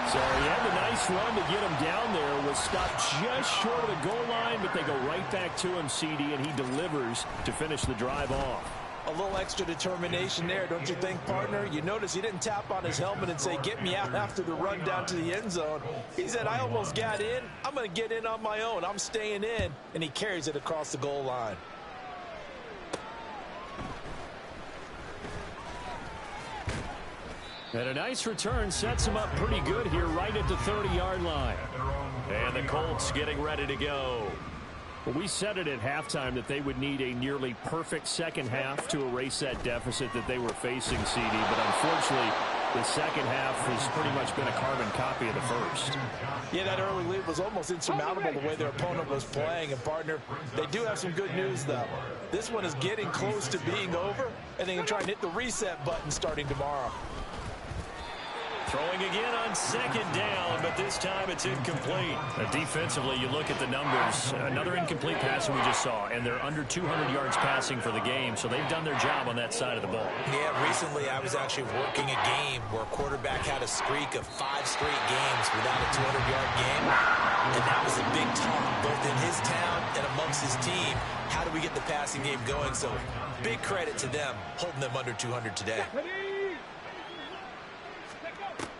So he had a nice run to get him down there. Was stopped just short of the goal line, but they go right back to him, CD, and he delivers to finish the drive off. A little extra determination there, don't you think, partner? You notice he didn't tap on his helmet and say, get me out after the run down to the end zone. He said, I almost got in. I'm going to get in on my own. I'm staying in. And he carries it across the goal line. And a nice return sets him up pretty good here right at the 30-yard line. And the Colts getting ready to go. Well, we said it at halftime that they would need a nearly perfect second half to erase that deficit that they were facing, CD. But unfortunately, the second half has pretty much been a carbon copy of the first. Yeah, that early lead was almost insurmountable the way their opponent was playing. And, partner, they do have some good news, though. This one is getting close to being over, and they can try and hit the reset button starting tomorrow. Throwing again on second down, but this time it's incomplete. Defensively, you look at the numbers. Another incomplete pass that we just saw, and they're under 200 yards passing for the game, so they've done their job on that side of the ball. Yeah, recently I was actually working a game where a quarterback had a streak of 5 straight games without a 200-yard game, and that was a big talk, both in his town and amongst his team. How do we get the passing game going? So big credit to them, holding them under 200 today.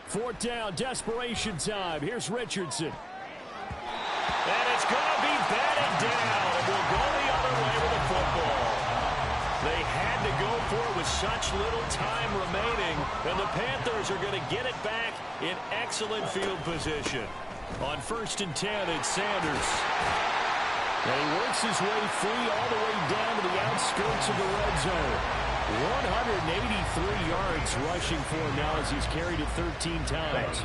Fourth down, desperation time. Here's Richardson. And it's going to be batted down. And we'll go the other way with the football. They had to go for it with such little time remaining. And the Panthers are going to get it back in excellent field position. On 1st and 10, it's Sanders. And he works his way free all the way down to the outskirts of the red zone. 183 yards rushing for him now as he's carried it 13 times.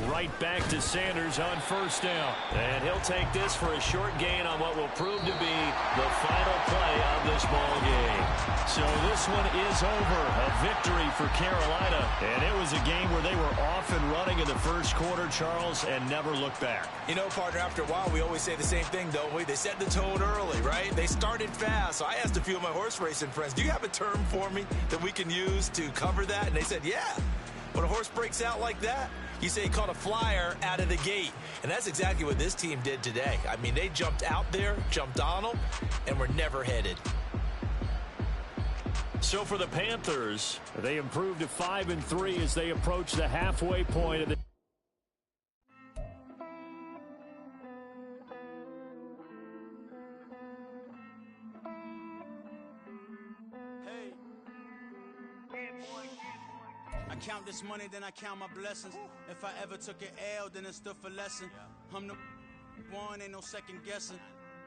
Right back to Sanders on 1st down. And he'll take this for a short gain on what will prove to be the final play of this ball game. So this one is over. A victory for Carolina. And it was a game where they were off and running in the first quarter, Charles, and never looked back. You know, partner, after a while, we always say the same thing, don't we? They set the tone early, right? They started fast. So I asked a few of my horse racing friends, do you have a term for me that we can use to cover that? And they said, yeah. When a horse breaks out like that, you say he caught a flyer out of the gate. And that's exactly what this team did today. I mean, they jumped out there, jumped on them, and were never headed. So for the Panthers, they improved to 5-3 as they approach the halfway point of the I count this money, then I count my blessings. If I ever took an L, then it stood for lesson. I'm the one, ain't no second guessing.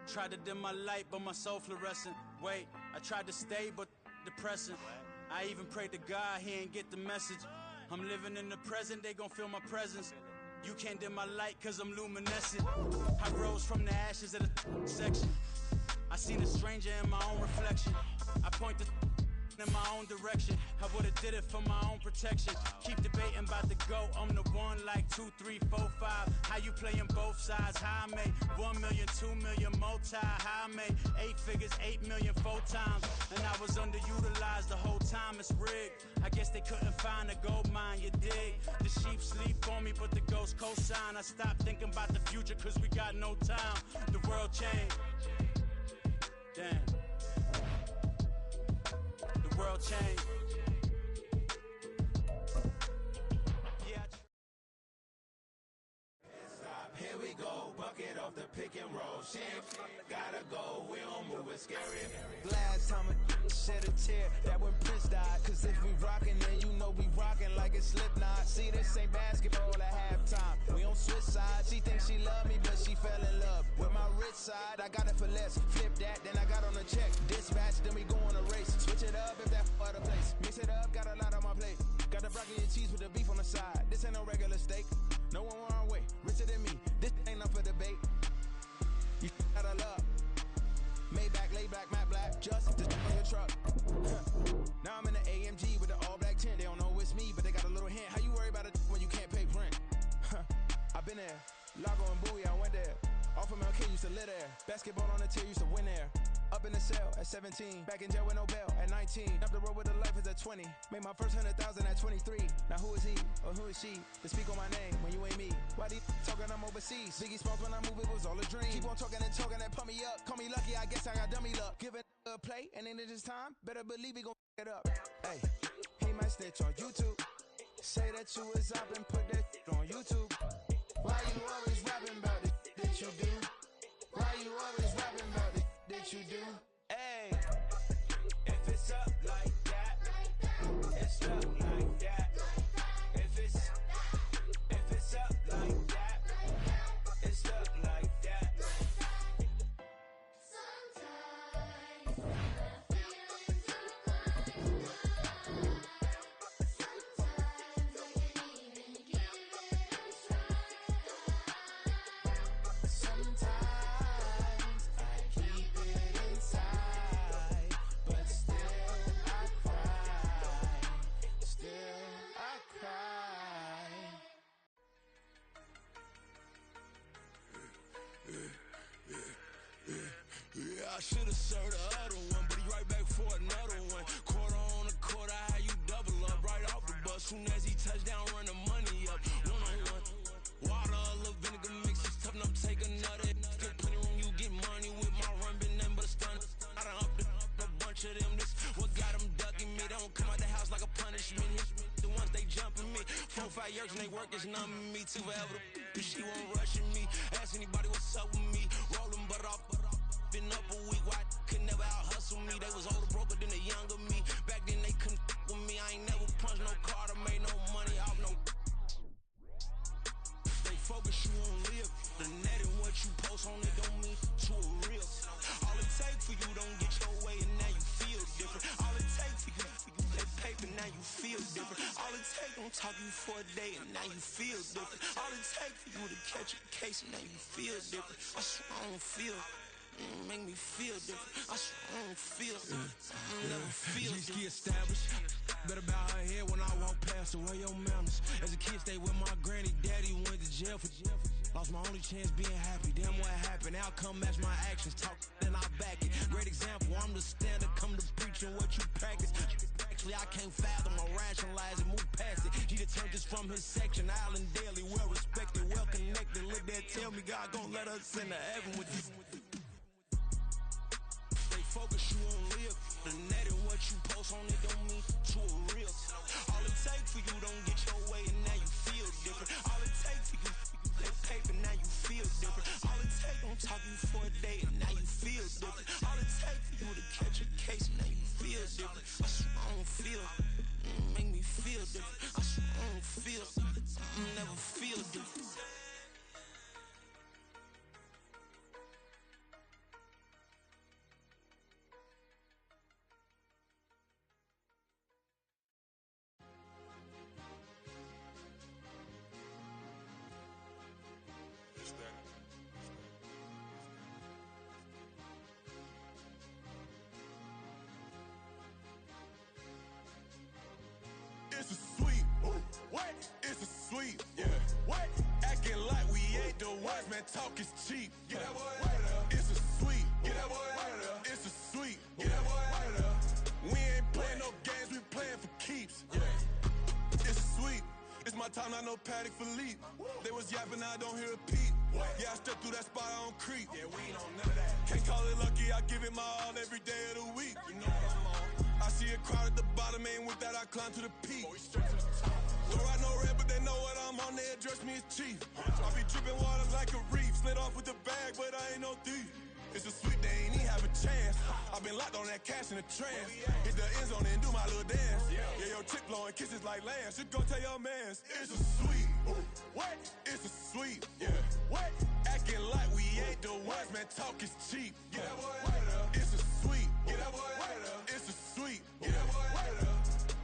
Tried to dim my light, but my soul fluorescent. Wait, I tried to stay, but depressing. I even prayed to God, he ain't get the message. I'm living in the present, they gon' feel my presence. You can't dim my light, cause I'm luminescent. I rose from the ashes of the section. I seen a stranger in my own reflection. I point the in my own direction. I would've did it for my own protection. Keep debating about the GOAT. I'm the one like 2, 3, 4, 5. How you playing both sides? How I made 1 million, 2 million, multi. How I made 8 figures, 8 million 4 times. And I was underutilized the whole time. It's rigged. I guess they couldn't find a gold mine, you dig? The sheep sleep on me, but the ghost cosign. I stopped thinking about the future cause we got no time. The world changed. Damn. The world changed. Here we go, bucket off the pick and roll. Shit, gotta go, we don't move it scary. Last time a shed a tear, that when Prince died. Cause if we rockin', then you know we rockin' like it's Slipknot. See, this ain't basketball at halftime. We on switch sides. She thinks she love me, but she fell in love with my rich side. I got it for less. Flip that, then I got on a check. Dispatch, then we go on a race. Switch it up if that other place. Mix it up, got a lot on my plate. Got the broccoli and cheese with the beef on the side. This ain't no regular steak. No one wrong way, richer than me. This ain't up for debate. You got a love. Maybach, lay back, matte black, just on your truck. Now I'm in the AMG with the all black tint. They don't know it's me, but they got a little hint. How you worry about it when you can't pay rent? I've been there. Lago and Bowie, I went there. Off of MLK, used to live there. Basketball on the tier, used to win there. Up in the cell at 17. Back in jail with no bail at 19. Up the road with the life is at 20. Made my first 100,000 at 23. Now who is he or who is she to speak on my name when you ain't me? Why they talking I'm overseas? Biggie Smalls when I move it was all a dream. Keep on talking and pump me up. Call me lucky, I guess I got dummy luck. Give it a play and then it's time. Better believe we gon' it up. Hey, he might snitch on YouTube. Say that you was up and put that on YouTube. Why you always rapping about it that you do? Why you always rapping about it that you do? Hey, if it's up like that, it's up like that. If it's up like that, it's up like that. Sometimes should've served the other one, but he right back for another one. Quarter on a quarter, how you double up right off the bus. Soon as he touch down, run the money up. One-on-one. Water, a little vinegar mix, it's tough enough to take another. Still plenty room, you get money with my run, been nothing but a stun. I done up a bunch of them, this what got them ducking me. They don't come out the house like a punishment. The ones they jumping me. 4, 5 years and they work is numbing me. Too forever, she won't rushing me. Ask anybody what's up with me. Rolling butt off. Been up a week, why could never out hustle me? They was older, broker than the younger me. Back then they couldn't with me. I ain't never punched no card or made no money off no. They focus you on live. The net and what you post on it don't mean to a real. All it take for you don't get your way and now you feel different. All it take for you that paper now you feel different. All it take don't talk you for a day and now you feel different. All it take for you to catch a case and now you feel different. I swear I don't feel. Make me feel different. I swear I don't feel. Never feel different. Established. Better bow her head when I walk past her. Where your manners? As a kid, stay with my granny. Daddy went to jail for jail. Lost my only chance being happy. Damn, what happened? Outcome match my actions. Talk then I back it. Great example. I'm the standard. Come to preaching what you practice. Actually, I can't fathom or rationalize and move past it. He turned this from his section. Island daily, well respected, well connected. Look there, tell me God gon' let us into heaven with this. Focus you on live. The net and what you post on it don't mean to a real. All it take for you don't get your way and now you feel different. All it take for you that paper now you feel different. All it take don't talk you for a day and now you feel different. All it take for you to catch a case and now you feel different. I swear I don't feel. Make me feel different. I swear I don't feel. Never feel different. It's a sweep. What? It's a sweep. Yeah. What? Acting like we ain't the ones, man. Talk is cheap. Get that boy out of there. It's a sweep. Get that boy out of there. It's a sweep. Get that boy out of there. We ain't playing no games, we playing for keeps. Yeah. It's a sweep. It's my time, not no Paddock Philippe. They was yapping, I don't hear a peep. Yeah, I step through that spot, I don't creep. Yeah, we ain't on none of that. Can't call it lucky, I give it my all every day of the week. You know what I'm on. I see a crowd at the bottom, and with that I climb to the peak. Don't ride no red, but they know what I'm on, they address me as chief. I be dripping water like a reef, slid off with the bag, but I ain't no thief. It's a sweet, they ain't even have a chance. I been locked on that cash in a trance. Hit the end zone and do my little dance. Yeah, your chick blowing kisses like lambs. You go tell your mans. It's a sweet. What? It's a sweet. Yeah. What? Acting like we ain't the ones, man. Talk is cheap. Get that boy out of there. It's a sweet. Get that boy out of there. It's a sweet. Get that boy out of there.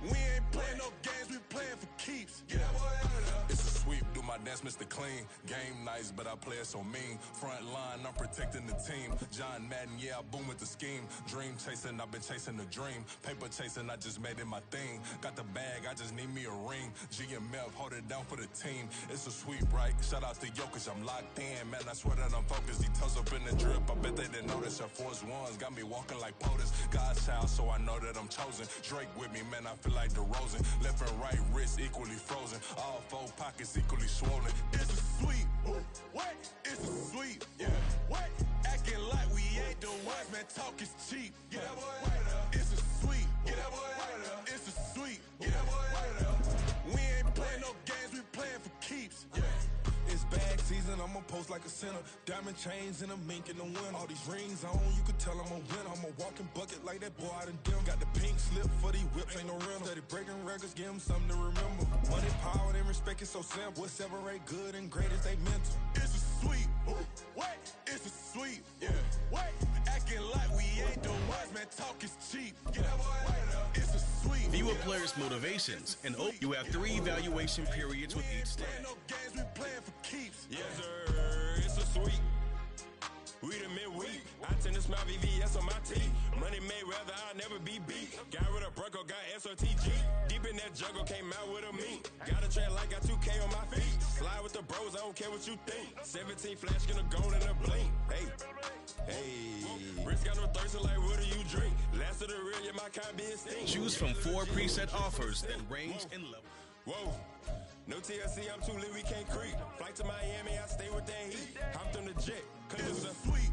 We ain't playing no games, we playing for keeps. Get that boy out of there. It's a sweep. Do my dance, Mr. Clean. Game nice, but I play it so mean. Front line, I'm protecting the team. John Madden, yeah, I boom with the scheme. Dream chasing, I've been chasing the dream. Paper chasing, I just made it my thing. Got the bag, I just need me a ring. GMF, hold it down for the team. It's a sweep, right? Shout out to Jokic, I'm locked in. Man, I swear that I'm focused. He toes up in the drip, I bet they didn't notice. Air Force Ones got me walking like POTUS. God's child, so I know that I'm chosen. Drake with me, man, I feel like DeRozan. Left and right wrist equally frozen. All 4 pockets equally swollen. It's a sweep. What? It's a sweep. Yeah. What? Acting like we ain't the ones, man. Talk is cheap. Get that boy out of there. It's a sweep. Get that boy out of there. It's a sweep. Get that boy out of there. We ain't playing no games, we playing for keeps. Yeah. It's bag season, I'ma post like a sinner. Diamond chains and a mink in the wind. All these rings on, you could tell I'm a winner. I'm a walking bucket like that boy out in Denver. Got the pink slip for these whips, ain't no rental. Steady breaking records, give them something to remember. Money, power, and respect is so simple. What separate good and great is they mental. It's a sweep. What? It's a sweep. Yeah. What? Acting like we ain't the ones, man. Talk is cheap. Get that boy out of there. It's a sweep. View a player's motivations, and you have 3 evaluation periods with each stage. No games, we playing for keeps. Yes, sir. It's a sweep. We the midweek. I tend to smile VVS on my teeth. Money made rather I'll never be beat. Got rid of Bronco, got SOTG. Deep in that jungle, came out with a meat. Got a track like got 2K on my feet. Slide with the bros, I don't care what you think. 17 flash, gonna go in a blink. Hey, Hey, Rich got no thirsting like what do you drink? Last of the real, yeah, my kind be extinct. Choose from 4 preset offers that range in level. Whoa. No TLC, I'm too lit, we can't creep. Flight to Miami, I stay with that heat. Hopped on the jet, cause it's a sweet.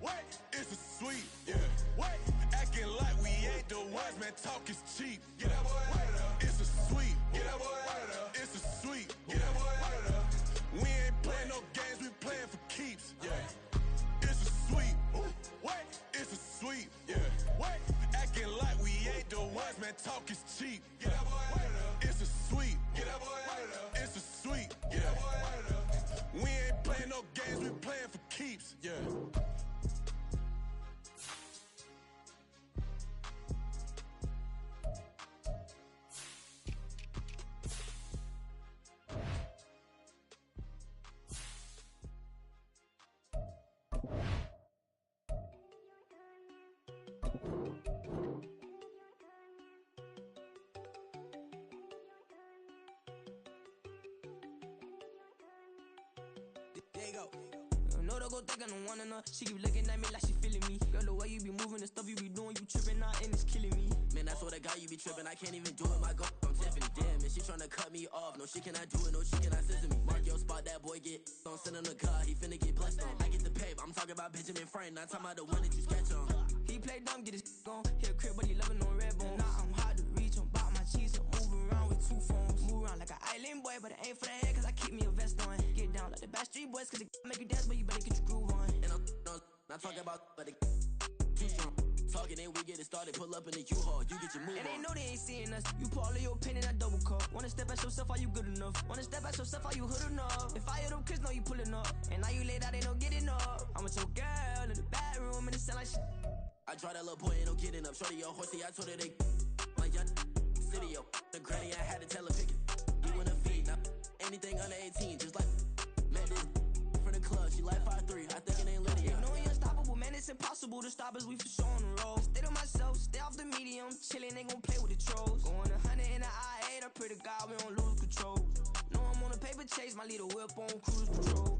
What? It's a sweet. Yeah. What? Acting like we ain't the ones, man. Talk is cheap. Get that boy out of there. It's a sweet. Get that boy out of there. It's a sweet. Get that boy out of there. We ain't playing no games, we playing for keeps. Yeah. It's a sweet. What? It's a sweet. Yeah. What? Acting like we ain't the ones, man. Talk is cheap. Get that boy out of there. It's a sweet. Get that boy out of there. It's a sweet. Get that boy out of there. We ain't playing no games, we playing for keeps. Yeah. There you go. No, don't go think I don't wanna know. She keep looking at me like she feeling me. Girl, the way you be moving, the stuff you be doing, you tripping out and it's killing me. Man, I swear to God, you be tripping. I can't even do it. My go, I'm Tiffany. Damn, and she tryna cut me off. No, she cannot do it. No, she cannot scissor me. Mark your spot, that boy get. Don't send him the car. He finna get blessed on. I get the paper. I'm talking about Benjamin Franklin. Not talking about the one that you sketch on. He play dumb, get his on. Hit a crib, but he loving on red bone. Now I'm hard to reach. I'm bout my cheese. I'm moving around with 2 phones. Move around like an island boy, but it ain't for the head, cause I keep me a vest on. Get down like the Backstreet Boys, cause it make you dance, but you better get your groove on. And I'm not talking about, but it too strong. Talking, then we get it started. Pull up in the U-Haul. You get your move and they on. know they ain't seeing us. You pull all of your pin in that double cup. Wanna step at yourself, are you good enough? Wanna step at yourself, are you hood enough? If I hear them kids, know you pulling up. And now you laid out, they don't get enough. I'm with your girl in the bedroom, and it sound like shit. I draw that little boy, ain't no getting up. Shorty, your horsey, I told her they my young city, yo. The granny, I had to tell her pick it. You wanna feed, now anything under 18, just like met this from the club. She like 5'3", I think it ain't Lydia. You know we unstoppable, man, it's impossible to stop us, we for sure on the road. Stay to myself, stay off the medium, chillin', ain't gon' play with the trolls. Going 100 in the I-8, I pray to God we don't lose control. Know I'm on a paper chase, my little whip on cruise control.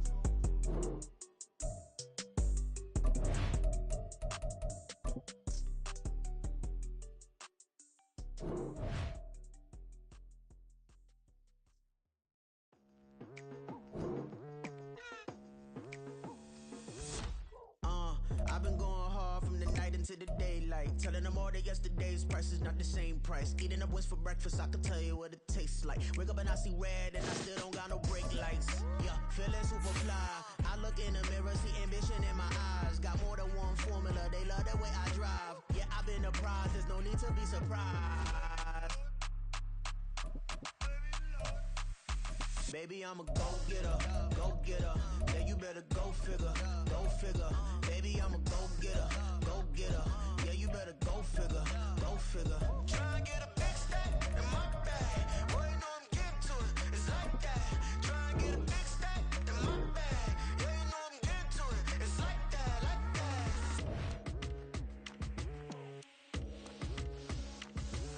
I've been going hard from the night into the daylight. Telling them all that yesterday's price is not the same price. Eating up wings for breakfast, I can tell you what it tastes like. Wake up and I see red and I still don't got no brake lights. Yeah, feeling super fly. I look in the mirror, see ambition in my eyes. Got more than one formula, they love the way I drive. Yeah, I've been a prize, there's no need to be surprised. Baby, I'm a go-getter, go-getter. Yeah, you better go figure, go figure. Baby, I'm a go-getter, go-getter. Yeah, you better go figure, go figure. Try and get a big stack in my bag. Boy, you know I'm getting to it, it's like that. Try and get a big stack in my bag. Yeah, you know I'm getting to it, it's like that, like that.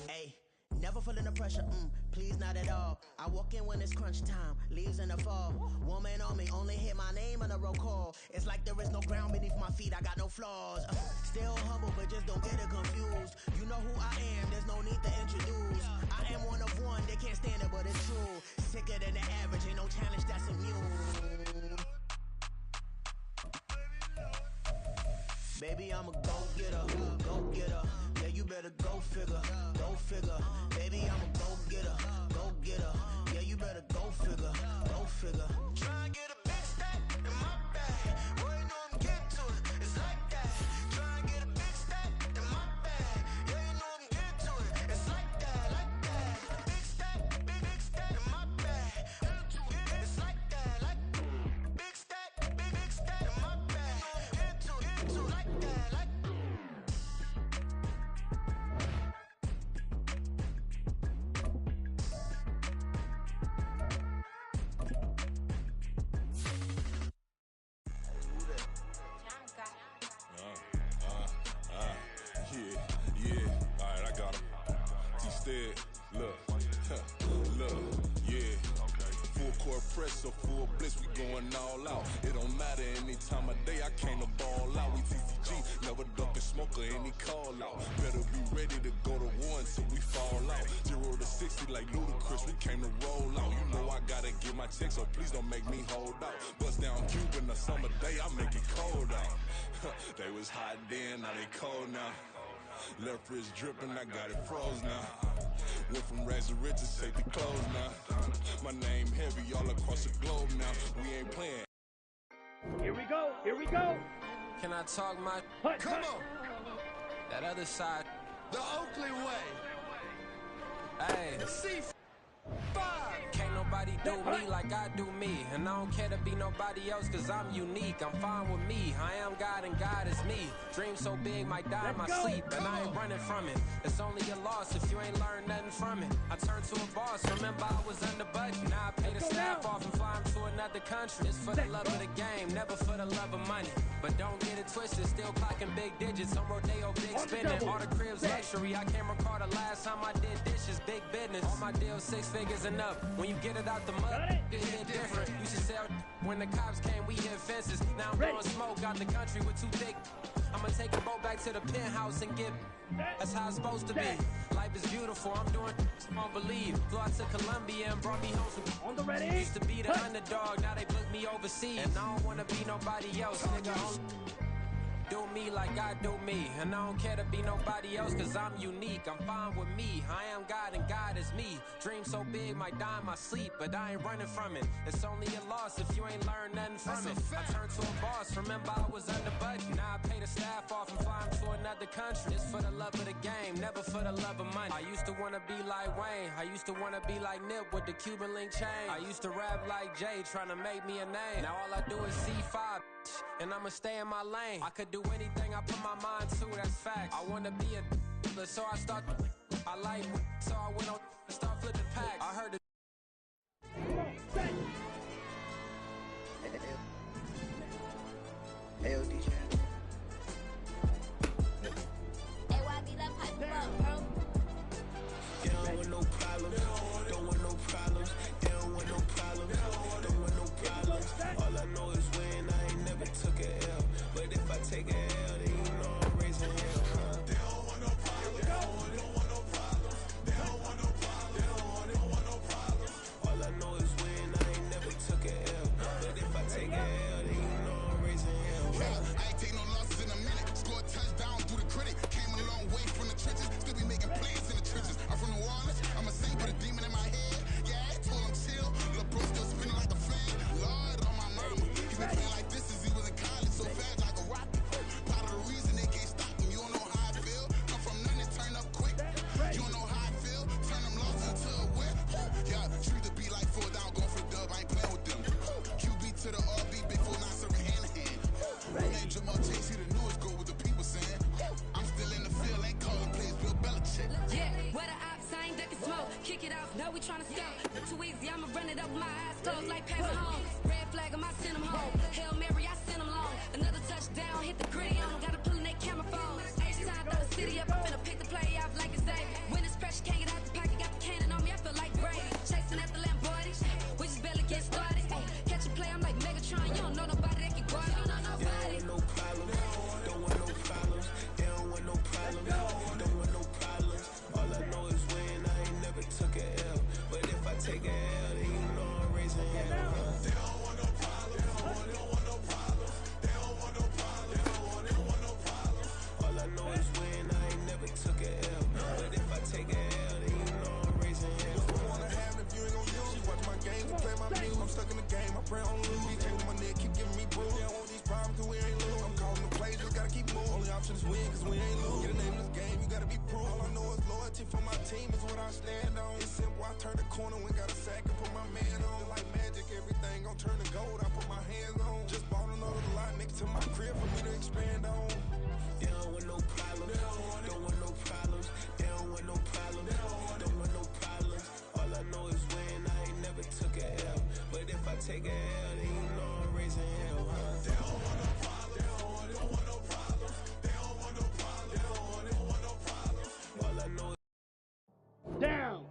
Hey, never feeling the pressure, please not at all. I walk in when it's crunch time, leaves in the fall. Woman on me, only hit my name on a roll call. It's like there is no ground beneath my feet, I got no flaws. Still humble, but just don't get it confused. You know who I am, there's no need to introduce. I am one of one, they can't stand it, but it's true. Sicker than the average, ain't no challenge that's immune. Baby, I'm a go-getter, go-getter. Yeah, you better go figure, go figure. Baby, I'm a go-getter, go-getter. Yeah, you better go figure, go figure. Try and get a big stack in my bag. Boy, you know I'm getting to it, it's like that. Try and get a big stack in my bag. Yeah, you know I'm getting to it, it's like that, like that. Big stack, big stack in my bag. It's like that, like big stack in my bag. Get to it, like that, like. Yeah, alright, I got him. T-Stead, look, yeah. Full court fresh, so full bliss, we going all out. It don't matter any time of day, I came to ball out. We TCG, never duck a smoke or any call out. Better be ready to go to war until we fall out. 0 to 60 like Ludacris, we came to roll out. You know I gotta get my check, so please don't make me hold out. Bust down Cuban a summer day, I make it cold out. They was hot then, now they cold now. Left wrist dripping, I got it froze now. Went from rags to riches, take the clothes now. My name heavy all across the globe now. We ain't playing. Here we go, here we go. Can I talk my... Come on. That other side. The Oakley way. Hey. C5. Can't nobody do me like I do me. And I don't care to be nobody else cause I'm unique. I'm fine with me. I am God and God is me. Dream so big might die in my sleep. And I ain't running from it. It's only a loss if you ain't learned nothing from it. I turned to a boss. Remember I was under budget. Now I pay the staff off and fly them to another country. It's for the love of the game, never for the love of money. But don't get it twisted. Still clocking big digits. On Rodeo, big spinning. All the cribs luxury. I can't recall the last time I did dishes. Big business. All my deals 6 figures and up. When you get it out the mud, it hit different. Used to sell when the cops came, we hit fences. Now I'm blowing smoke out the country with 2 thick. I'ma take a boat back to the penthouse and get. That's how it's supposed to be. Life is beautiful, I'm doing won't believe. Flew out to Colombia and brought me home some. On the ready. Used to be the underdog, now they book me overseas. And I don't wanna be nobody else, nigga. Do me like I do me. And I don't care to be nobody else cause I'm unique. I'm fine with me. I am God and God is me. Dream so big might die in my sleep, but I ain't running from it. It's only a loss if you ain't learned nothing from it. I turned to a boss, remember I was under budget. Now I pay the staff off and fly them to another country. It's for the love of the game, never for the love of money. I used to wanna be like Wayne. I used to wanna be like Nip with the Cuban link chain. I used to rap like Jay, trying to make me a name. Now all I do is C5. And I'ma stay in my lane. I could do anything I put my mind to, that's facts. I wanna be a so I start. I like so I went on and start flipping packs. I heard it. LD. They don't want no problems. Don't want no problems. They don't want no problems. Don't want no problems. All I know is win. I ain't never took a L. But if I take a L, then you know I'm raising hell. They don't want no problems. They don't want no problems. They don't want no problems. They don't want no problems. All I know is win. I ain't never took a L. But if I take a L, then you know I'm raising hell. Yeah, I ain't take no losses in a minute. Scored touchdown through the critic. Came a long way from the trenches. Still be making plays in the trenches. I'm from New Orleans. I'm a saint with a demon in my head. Yeah, I told him chill. Lil' bro still spinning like a fan. Lord on my mama. He been playing like this since he was in college. So fast like a rocket. Part of the reason they can't stop him. You don't know how I feel. Come from nothing, turn up quick. You don't know how I feel. Turn them losses into a win. Yeah, treat the beat like 4 down, going for the dub. I ain't playing with them. QB to the RB, big 4 9 serving hand to hand. Real name Jamal Chase, he the newest goal with the people saying. I'm still in the field, ain't calling plays, Bill Belichick. Yeah, where the ops, I ain't ducking smoke. Kick it off, no, we tryna score. Too easy, I'ma run it up with my eyes closed like Pat Mahomes. Red flag, I send them home. Hail Mary, I send them long. Another touchdown, hit the gritty on them. Gotta pull in their camera phones. H-time, throw the city up, I'm finna pick the play off like it's David. When it's pressure, can't get out the pocket, got the cannon on me, I feel like Brady. Chasing at the Lamborghini, we just barely get started. Catch a play, I'm like Megatron, you don't know nobody that can guard it. You don't know nobody. No problems. Don't want no problems. They don't want no problems. Don't want no problems. All I know is win. I ain't never took a L. But if I take a L, then you know I'm raising hell. They don't want no problems. They don't want no problems. They don't want no problems. They don't want no problems. All I know is win. I ain't never took a L. But if I take a L, then you know I'm raising hell. What's the point of having if you ain't gon' use? Watch my games and play my music. I'm stuck in the game. I pray on lose. These chains on my neck keep giving me bruise. They don't want these problems 'cause we ain't lose. I'm calling the plays, just gotta keep moving. Only option is win 'cause we ain't lose. Get a name in this game, you gotta be proof. All I know is loyalty for my team is what I stand on. It's simple, I turn the corner when got a sack and put my man on. Like magic, everything gon' turn to gold. I put my hands on. Just bought another lot next to my crib for me to expand on. They don't want no problems. Don't want no problems. They don't want no problems. Don't want no problems. All I know is win. I ain't never took a L. But if I take a L, then you know I'm raising hell. They don't want no problems. They don't want no problems. They don't want no problems. They don't want no problems. All I know is down.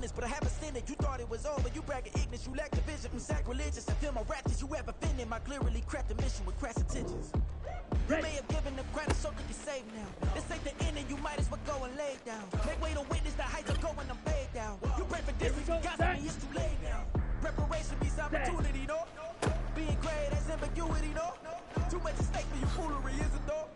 finish, but I haven't seen it. You thought it was over, you bragging ignorance, you lack the vision from sacrilegious. I feel my raptors, you ever offended my clearly crafted mission with crass intentions. You may have given the credit so that you're safe now. This ain't the end and you might as well go and lay down. Make way to witness the heights of going, I'm fade down. You pray for distance, you got me, it's too late now. Preparation beats opportunity, no? Being great, that's ambiguity, no? Too much at stake for you foolery, is it though?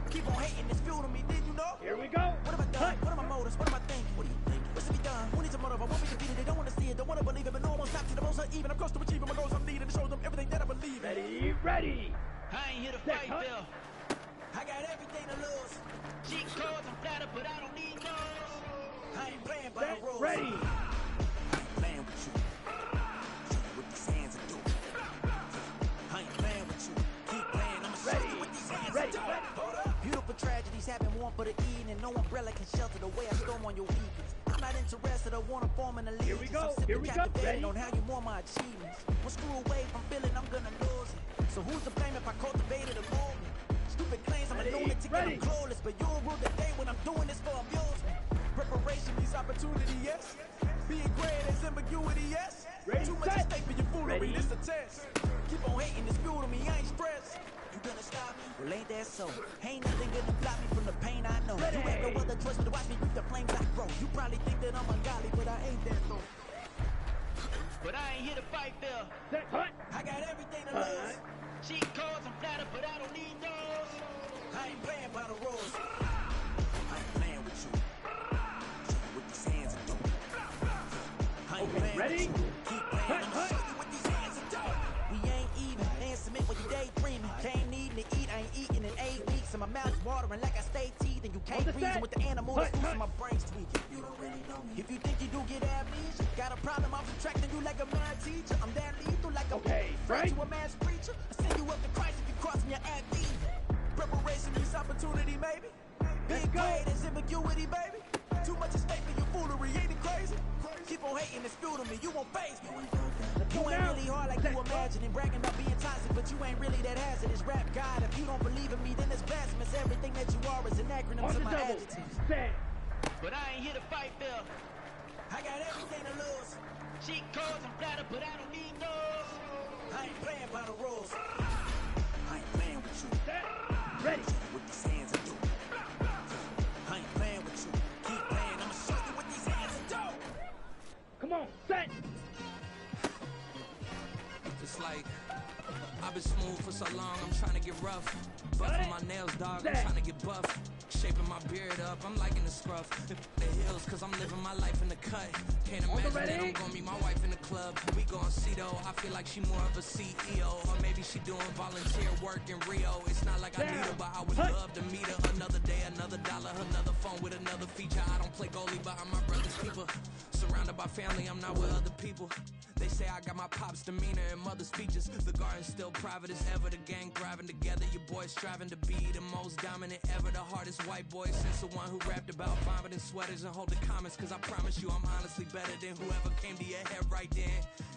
Keep on hating, it's fuel to me, did you know? Here we go. What have I done? What are my motives? What am I thinking? What do you think? What's to be done? Who needs a motive? I won't be defeated. They don't want to see it, don't want to believe it, but no one stops to the most uneven. I'm close to achieving my goals. I'm needing to show them everything that I believe in. Ready. I ain't here to fight, Bill. I got everything to lose. Cheat codes, I'm flattered, but I don't need those. I ain't playing by the rules. Ready. I ain't playing with you. Show you what these hands are doing. I ain't playing with you. Keep playing, I'ma show you what these hands are doing. Beautiful tragedies happen, one for the evening. No umbrella can shelter the way I storm on your weekends. I'm not interested, I wanna form an allegiance. Here we go. I'm simply captivated on how you more my achievements. One screw away from feeling I'm gonna lose it. So who's to blame if I cultivated a movement? Stupid claims I'm a lunatic and I'm clueless, but you'll rule the day when I'm doing this for amusement. Preparation means opportunity, yes. Being great is ambiguity, yes. Too much at stake for your foolery, this a test. Keep on hating, it's fuel to me, I ain't stressed. You gonna stop me? Well, ain't that so? Ain't nothing gonna block me from the pain I know. You ain't no other choice but to watch me reap the flames I grow. You probably think that I'm ungodly, but I ain't that though. But I ain't here to fight, Bill. I got everything to lose. Cheat codes, I'm flattered, but I don't need those. I ain't playing by the rules. I ain't playing with you. Show you what these hands are doing. I ain't playing with you. Keep playing, I'ma show you what these hands are doing. We ain't even. They ain't submit when you daydreaming. Can't need to eat, I ain't eating in 8 weeks. And my mouth's watering like I stay teething. You can't reason with the animal that's loose and my brain's tweaking. You don't really know me. If you think you do get amnesia, got a problem, I'm subtracting you like a mad teacher. I'm that lethal like a friend to a mass preacher. I send you up to Christ if you cross me, I add evil. Preparation means opportunity, maybe. Being great is ambiguity, baby. Too much at stake for your foolery, ain't it crazy? Keep on hating, it's fuel to me, you won't face me. You ain't really hard like you imagining. Bragging about being toxic, but you ain't really that hazardous. Rap God, if you don't believe in me, then it's blasphemous. Everything that you are is an acronym to my adjectives. But I ain't here to fight, Bill. I got everything to lose. Cheat codes, I'm flattered, but I don't need those. I ain't playing by the rules. I ain't playing with you. Ready. What these hands are doing. I ain't playing with you. Keep playing, I'ma show you what these hands are doing. Come on, set. It's like I've been smooth for so long, I'm trying to get rough. Buffing my nails, dog, I'm trying to get buff. Shaping my beard up, I'm liking the scruff. The heels, cause I'm living my life in the cut. Can't imagine that I'm gonna meet my wife in the club. We gon' see though, I feel like she more of a CEO. Or maybe she doing volunteer work in Rio. It's not like I need her, but I would love to meet her. Another day, another dollar, another phone with another feature. I don't play goalie, but I'm my brother's keeper. Surrounded by family, I'm not with other people. They say I got my pop's demeanor and mother's features. The garden's still private as ever. The gang thriving together. Your boys striving to be the most dominant ever. The hardest white boy since the one who rapped about vomiting sweaters and holding comments. Cause I promise you I'm honestly better than whoever came to your head right then.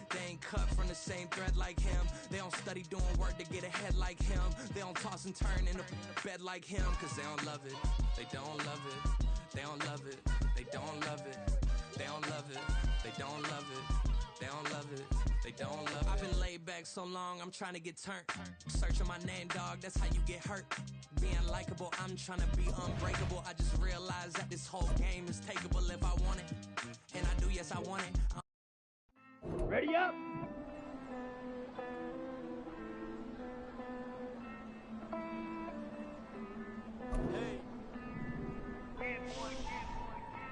They ain't cut from the same thread like him. They don't study doing work to get ahead like him. They don't toss and turn in a bed like him. Cause they don't love it. They don't love it. They don't love it. They don't love it. They don't love it. They don't love it. They don't love it, they don't love it. I've been laid back so long, I'm trying to get turned. Searching my name, dog, that's how you get hurt. Being likable, I'm trying to be unbreakable. I just realized that this whole game is takeable if I want it. And I do, yes, I want it. Ready up.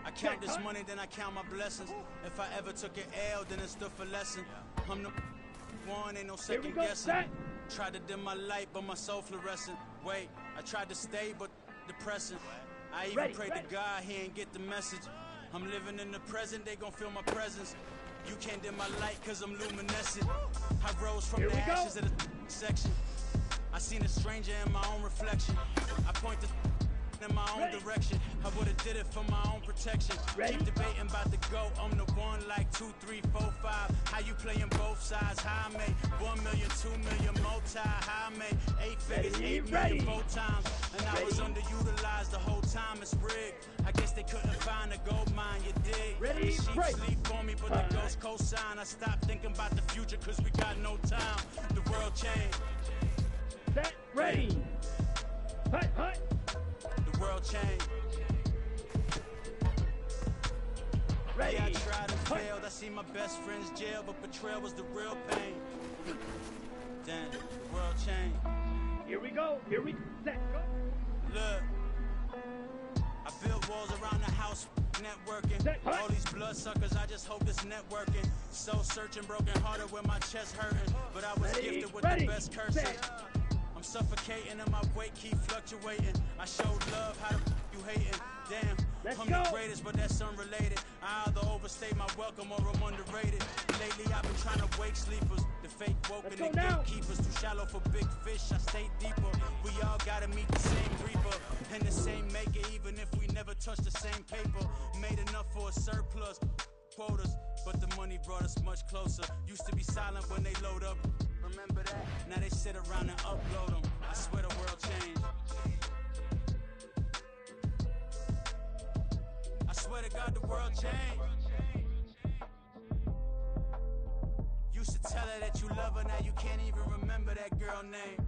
I count this money, then I count my blessings. If I ever took an L, then it stood for lesson. I'm the one, ain't no second guessing. Tried to dim my light, but my soul fluorescent. Wait, I tried to stay, but depressing. I even prayed to God, he ain't get the message. I'm living in the present, they gon' feel my presence. You can't dim my light, cause I'm luminescent. I rose from the ashes of the section. I seen a stranger in my own reflection. I point the in my own direction. I would've did it for my own protection. Keep debating about the GOAT. I'm the one like 2, 3, 4, 5. How you playing both sides? How I made 1 million, 2 million, multi. How I made 8 figures, 8 million 4 times. And I was underutilized the whole time. It's rigged. I guess they couldn't find a gold mine. You dig? The sheep sleep on me, but the ghost cosign. I stopped thinking about the future cause we got no time. The world changed. Set, ready. Hut, hut. The world changed. Ready. Yeah, I tried and failed. I see my best friends jail, but betrayal was the real pain. Damn, the world changed. Here we go. Here we set. Go. Look, I built walls around the house, networking. All these blood suckers, I just hope it's networking. Soul searching, broken hearted with my chest hurting, but I was gifted with the best curses. I'm suffocating and my weight keep fluctuating. I showed love, how the you hating? Damn, I'm the greatest, but that's unrelated. I either overstay my welcome or I'm underrated. Lately I've been trying to wake sleepers. The fake woke and the gatekeepers. Too shallow for big fish, I stay deeper. We all gotta meet the same reaper and the same maker, even if we never touch the same paper. Made enough for a surplus quotas, but the money brought us much closer. Used to be silent when they load up. Remember that? Now they sit around and upload them. I swear the world changed. I swear to God the world changed. Used to tell her that you love her, now you can't even remember that girl name.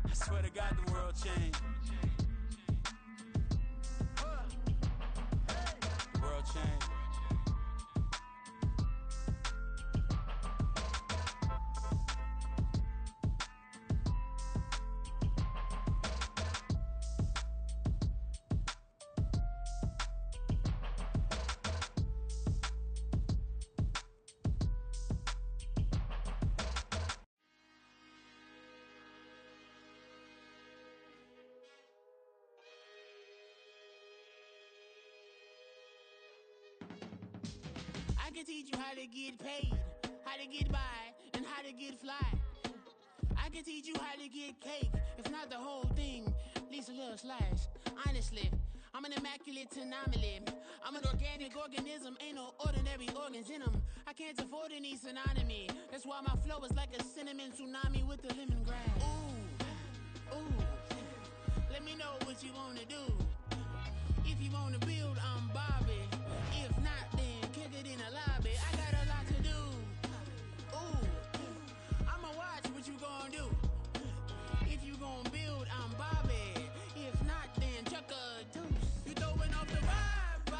I swear to God the world changed. The world changed. I can teach you how to get paid, how to get by, and how to get fly. I can teach you how to get cake, if not the whole thing, at least a little slice. Honestly, I'm an immaculate anomaly. I'm an organic organism, ain't no ordinary organs in them. I can't afford any synonymy. That's why my flow is like a cinnamon tsunami with the lemongrass. Ooh, ooh, let me know what you wanna do. If you wanna build, I'm Bobby. If not, then kick it in the lobby. I got a lot to do. Ooh, I'ma watch what you gon' do. If you gon' build, I'm Bobby. If not, then chuck a deuce. You throwing off the vibe,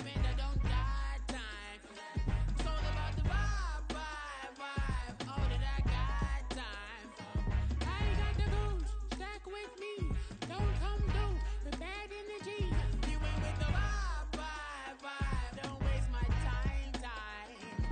man, I don't got time. It's all about the vibe, all that I got time. I ain't got the goose, stack with me. Don't come through with bad energy. You ain't with the vibe, don't waste my time.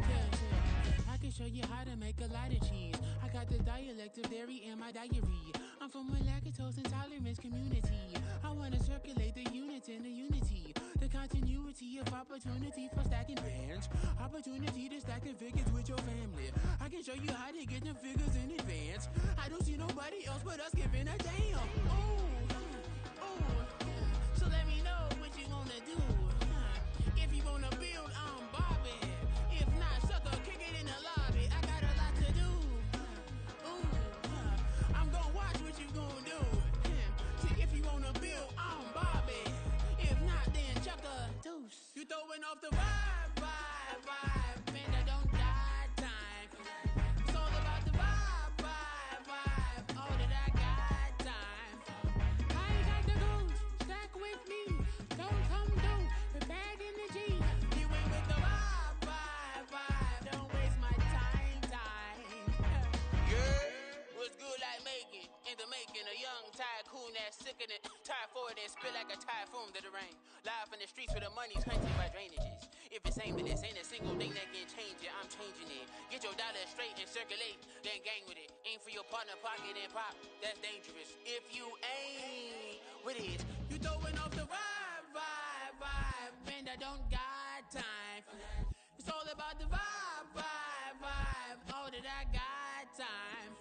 Yeah, I can show you how to make a lot of cheese. I got the dialect of dairy in my diary. I'm from a lactose intolerance community. I wanna circulate the units and the unity. The continuity of opportunity for stacking bands. Opportunity to stack the figures with your family. I can show you how to get the figures in advance. I don't see nobody else but us giving a damn. Ooh, so let me know what you wanna do. If you wanna build, I'm Bobby. If not, sucker, kick it in the lobby. I got a lot to do. Ooh, I'm gonna watch what you gonna do. See, if you wanna build, I'm Bobby. If not, then chuck a deuce. You throwing off the vibe, man, I don't got time. It's all about the vibe, all that I got time. I ain't got the goose, stack with me. Don't come through with bad energy. You ain't with the vibe, don't waste my time. Yeah, what's good like making? In the making, a young tycoon that's sickening. Tire forward and spit like a typhoon to the rain. Live in the streets where the money's hunted by drainages. If it's aimless, ain't a single thing that can change it. I'm changing it. Get your dollar straight and circulate, then gang with it. Aim for your partner pocket and pop. That's dangerous. If you ain't with it, you throwing off the vibe, man, I don't got time. It's all about the vibe, all that I got time.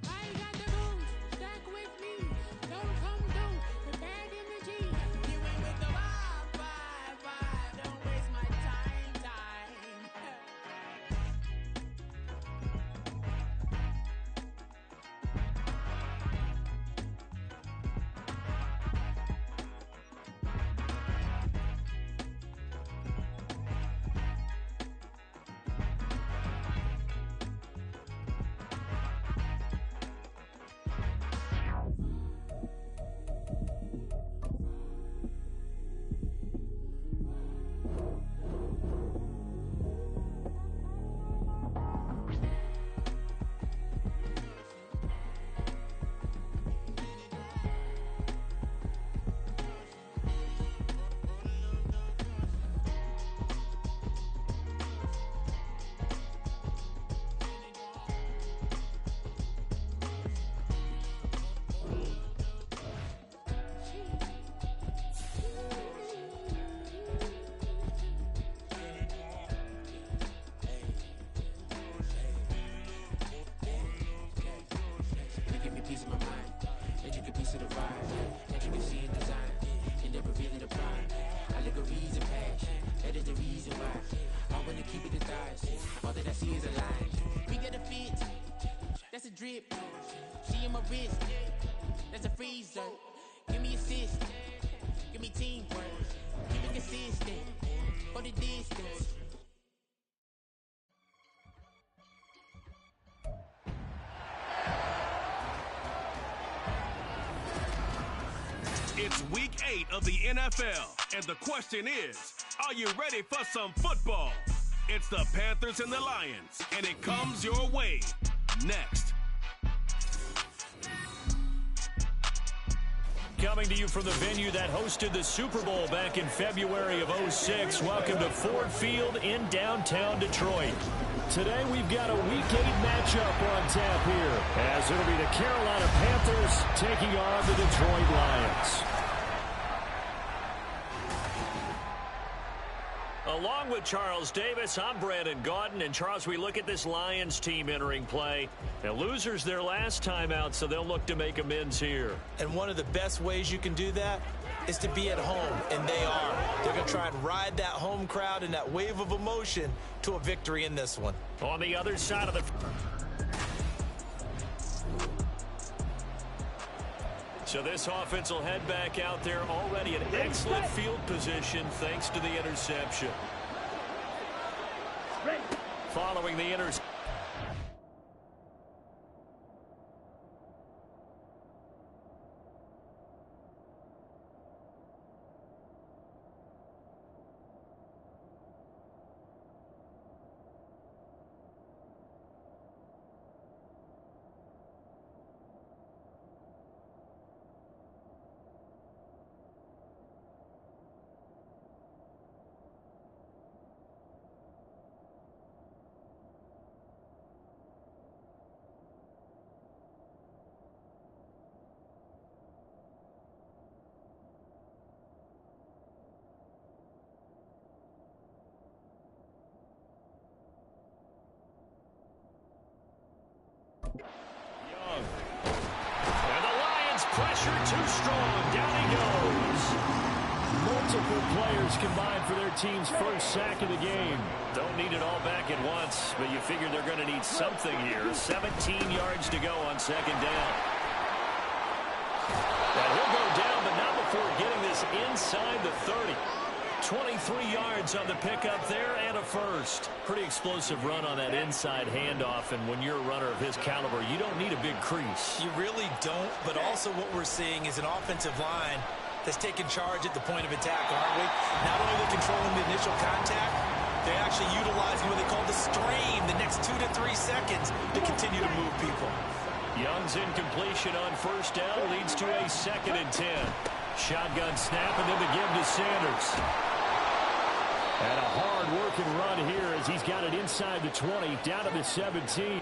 I ain't got the goose, stack with me. Don't come drip. She in my wrist. That's a freezer. Give me assist. Give me teamwork. Keep it consistent. For the distance. It's week 8 of the NFL, and the question is, are you ready for some football? It's the Panthers and the Lions, and it comes your way next. Coming to you from the venue that hosted the Super Bowl back in February of '06. Welcome to Ford Field in downtown Detroit. Today we've got a Week 8 matchup on tap here, as it'll be the Carolina Panthers taking on the Detroit Lions. Along with Charles Davis, I'm Brandon Gaudin. And Charles, we look at this Lions team entering play. Now, losers their last time out, so they'll look to make amends here. And one of the best ways you can do that is to be at home, and they are. They're going to try and ride that home crowd and that wave of emotion to a victory in this one. On the other side of the... So this offense will head back out there already in excellent field position thanks to the interception. Following the interception. Young. And the Lions pressure too strong. Down he goes. Multiple players combined for their team's first sack of the game. Don't need it all back at once, but you figure they're going to need something here. 17 yards to go on second down. And he'll go down, but not before getting this inside the 30. 23 yards on the pickup there and a first. Pretty explosive run on that inside handoff, and when you're a runner of his caliber, you don't need a big crease. You really don't, but also what we're seeing is an offensive line that's taking charge at the point of attack, aren't we? Not only are they controlling the initial contact, they're actually utilizing what they call the stream, the next 2 to 3 seconds to continue to move people. Young's incompletion on first down leads to a 2nd and 10. Shotgun snap and then the give to Sanders. And a hard-working run here as he's got it inside the 20, down to the 17.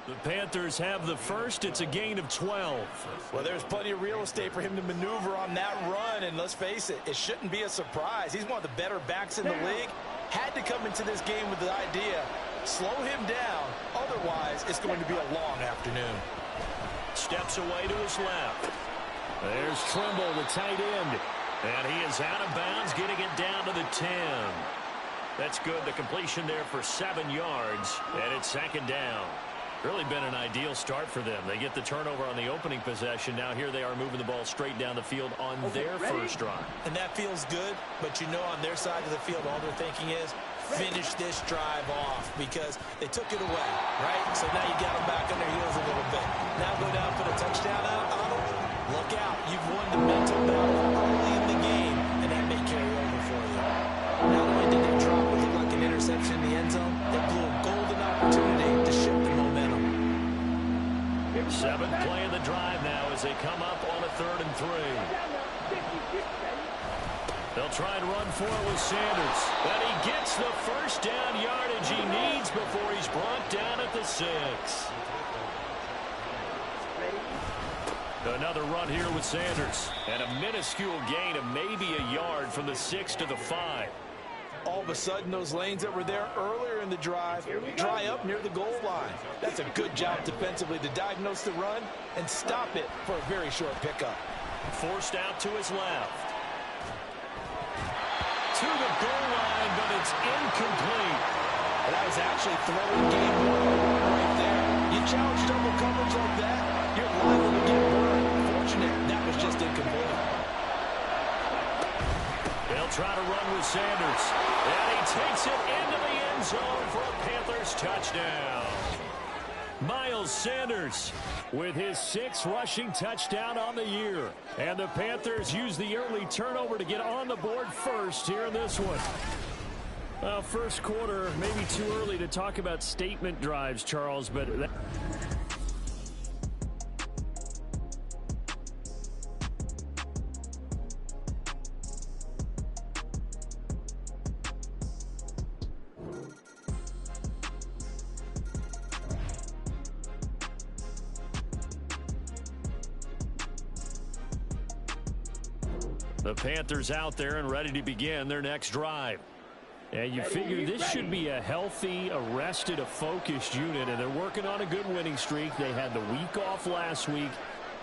The Panthers have the first. It's a gain of 12. Well, there's plenty of real estate for him to maneuver on that run, and let's face it, it shouldn't be a surprise. He's one of the better backs in the league. Had to come into this game with the idea, slow him down, otherwise it's going to be a long afternoon. Steps away to his left. There's Trimble, the tight end, and he is out of bounds, getting it down to the 10. That's good. The completion there for 7 yards, and it's 2nd down. Really been an ideal start for them. They get the turnover on the opening possession. Now here they are moving the ball straight down the field on their first drive. And that feels good, but you know on their side of the field all they're thinking is finish this drive off because they took it away, right? So now you got them back on their heels a little bit. Now go down, put a touchdown out on them. Look out. You've won the mental battle early in the game, and that may carry over for you. Not only did they drop what looked like an interception in the end zone, they blew a golden opportunity to shift the momentum. 7th play of the drive now as they come up on a 3rd and 3. They'll try and run for it with Sanders. But he gets the first down yardage. He brought down at the 6. Another run here with Sanders. And a minuscule gain of maybe a yard from the 6 to the 5. All of a sudden, those lanes that were there earlier in the drive dry up near the goal line. That's a good job defensively to diagnose the run and stop it for a very short pickup. Forced out to his left. To the goal line, but it's incomplete. That was actually throwing game one right there. You challenge double coverage like that, you're liable to get burned. Fortunate, that was just incomplete. They'll try to run with Sanders. And he takes it into the end zone for a Panthers touchdown. Miles Sanders with his 6th rushing touchdown on the year. And the Panthers use the early turnover to get on the board first here in this one. First quarter, maybe too early to talk about statement drives, Charles, but... The Panthers out there and ready to begin their next drive. And you figure this should be a healthy, a rested, a focused unit, and they're working on a good winning streak. They had the week off last week.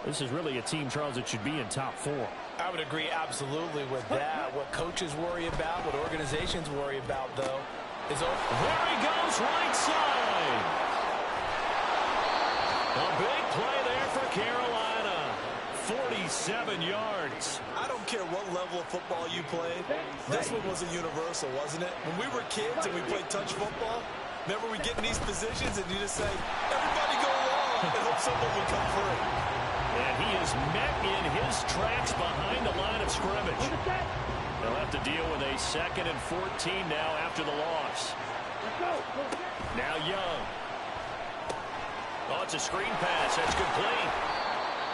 This is really a team, Charles, that should be in top 4. I would agree absolutely with that. What coaches worry about, what organizations worry about, though, is... There he goes, right side. A big play there for Carolina. 47 yards. I don't care what level of football you played. This one was a universal, wasn't it? When we were kids and we played touch football, remember we get in these positions and you just say, everybody go along and hope someone will come through. And he is met in his tracks behind the line of scrimmage. They'll have to deal with a 2nd and 14 now after the loss. Now Young. Oh, it's a screen pass. That's complete.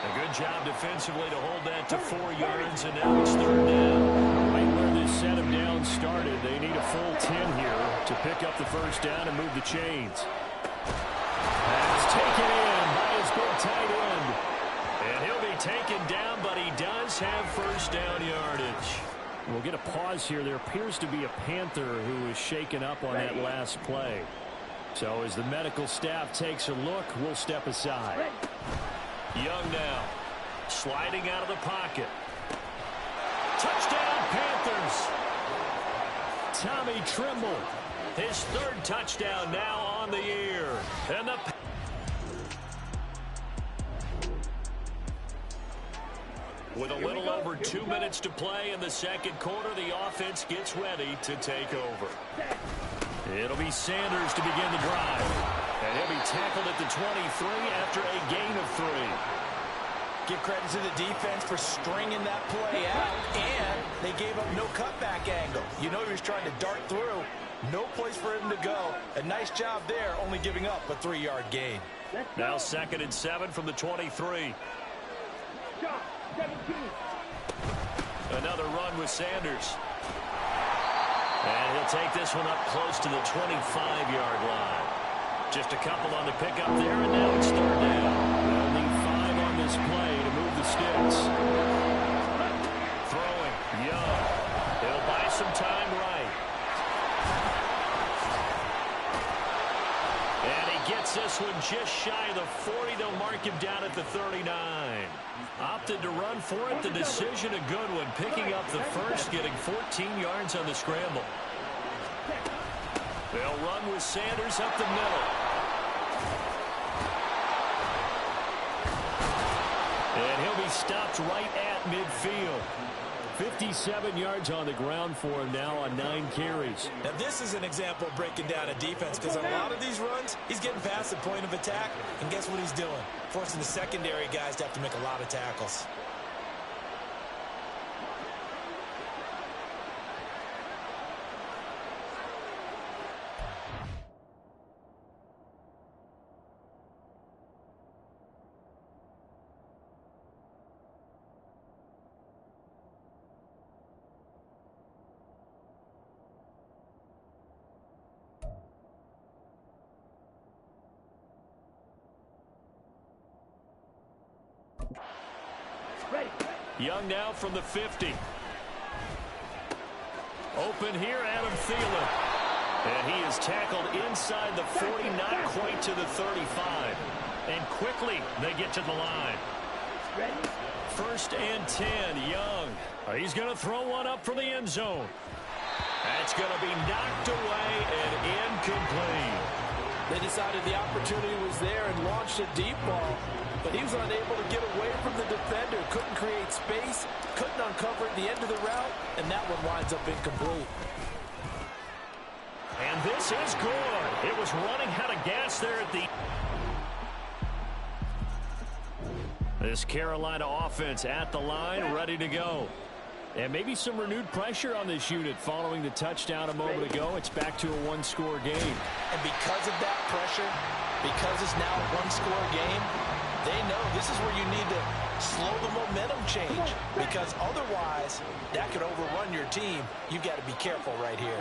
A good job defensively to hold that to 4 yards, and now it's 3rd down. Right where this set them down started, they need a full 10 here to pick up the first down and move the chains. That's taken in by his big tight end. And he'll be taken down, but he does have first down yardage. We'll get a pause here. There appears to be a Panther who was shaken up on that last play. So as the medical staff takes a look, we'll step aside. Young now, sliding out of the pocket. Touchdown, Panthers. Tommy Trimble, his 3rd touchdown now on the year. And the... With a little over 2 minutes to play in the second quarter, the offense gets ready to take over. It'll be Sanders to begin the drive. And he'll be tackled at the 23 after a gain of 3. Give credit to the defense for stringing that play out, and they gave up no cutback angle. You know he was trying to dart through. No place for him to go. A nice job there, only giving up a 3-yard gain. Now 2nd and 7 from the 23. Another run with Sanders. And he'll take this one up close to the 25-yard line. Just a couple on the pickup there, and now it's 3rd down. They'll need 5 on this play to move the sticks. Throwing, Young. He'll buy some time right. And he gets this one just shy of the 40. They'll mark him down at the 39. Opted to run for it. The decision a good one. Picking up the first, getting 14 yards on the scramble. They'll run with Sanders up the middle. And he'll be stopped right at midfield. 57 yards on the ground for him now on 9 carries. Now this is an example of breaking down a defense, because on a lot of these runs, he's getting past the point of attack, and guess what he's doing? Forcing the secondary guys to have to make a lot of tackles. Young now from the 50. Open here, Adam Thielen. And he is tackled inside the 40, not quite to the 35. And quickly they get to the line. First and 10, Young. He's going to throw one up for the end zone. That's going to be knocked away and incomplete. They decided the opportunity was there and launched a deep ball, but he was unable to get away from the defender. Couldn't create space, couldn't uncover the end of the route, and that one winds up incomplete. And this is good. It was running out of gas there at the... This Carolina offense at the line, ready to go. And maybe some renewed pressure on this unit following the touchdown a moment ago. It's back to a one-score game. And because of that pressure, because it's now a one-score game, they know this is where you need to slow the momentum change. Because otherwise, that could overrun your team. You've got to be careful right here.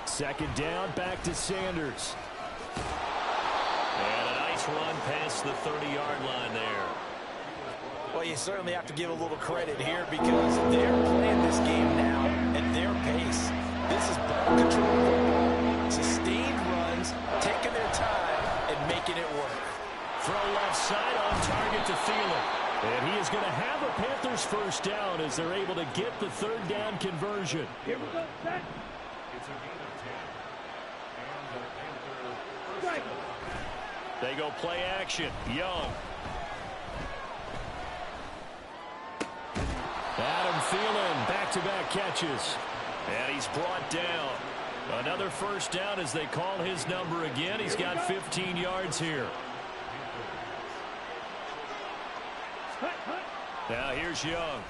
Second down, back to Sanders. And a nice run past the 30-yard line there. Well, you certainly have to give a little credit here because they're playing this game now at their pace. This is ball control football, sustained runs, taking their time, and making it work. Throw left side on target to Thielen. And he is going to have a Panthers first down as they're able to get the third down conversion. Here we go, set. It's a gain of 10. And the Panthers Strike. They go play action. Young. Adam Thielen, back-to-back catches. And he's brought down. Another first down as they call his number again. He's got 15 yards here. Now here's Young.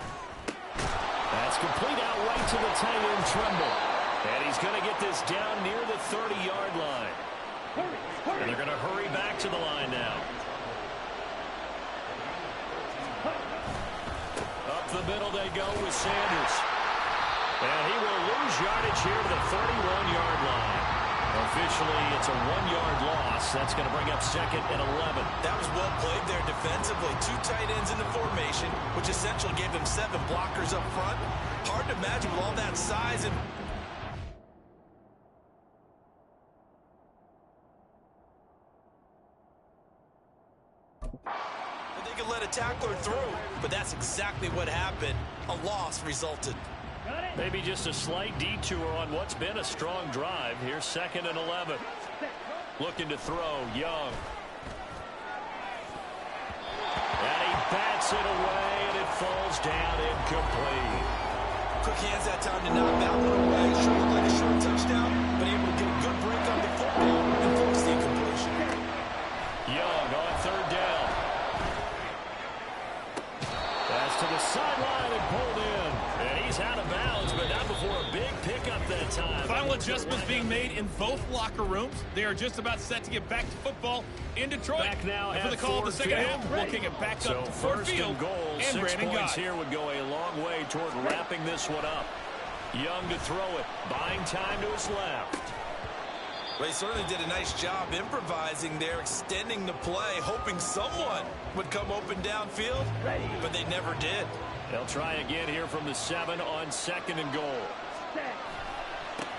That's complete out right to the tight end, Tremble. And he's going to get this down near the 30-yard line. And they're going to hurry back to the line now. Up the middle they go with Sanders. And he will lose yardage here to the 31-yard line. Officially, it's a 1-yard loss. That's going to bring up second and 11. That was well played there defensively. 2 tight ends in the formation, which essentially gave them 7 blockers up front. Hard to imagine with all that size and... They could let a tackler through, but that's exactly what happened. A loss resulted. Maybe just a slight detour on what's been a strong drive. Here's second and 11. Looking to throw, Young. And he bats it away, and it falls down incomplete. Quick hands that time to knock that one away. Sure looked like a short touchdown, but able to get a good break on the football and force the incompletion. Young on third down. Pass to the sideline and pulled in. And he's out of bounds, but not before a big pickup that time. Final adjustments being made in both locker rooms. They are just about set to get back to football in Detroit. Back now and for the call of the second half, we'll kick it back up to Ford Field. And goal, and 6 Brandon points Guy. here would go a long way toward wrapping this one up. Young to throw it. Buying time to his left. Well, he certainly did a nice job improvising there, extending the play, hoping someone would come open downfield, but they never did. They'll try again here from the 7 on second and goal.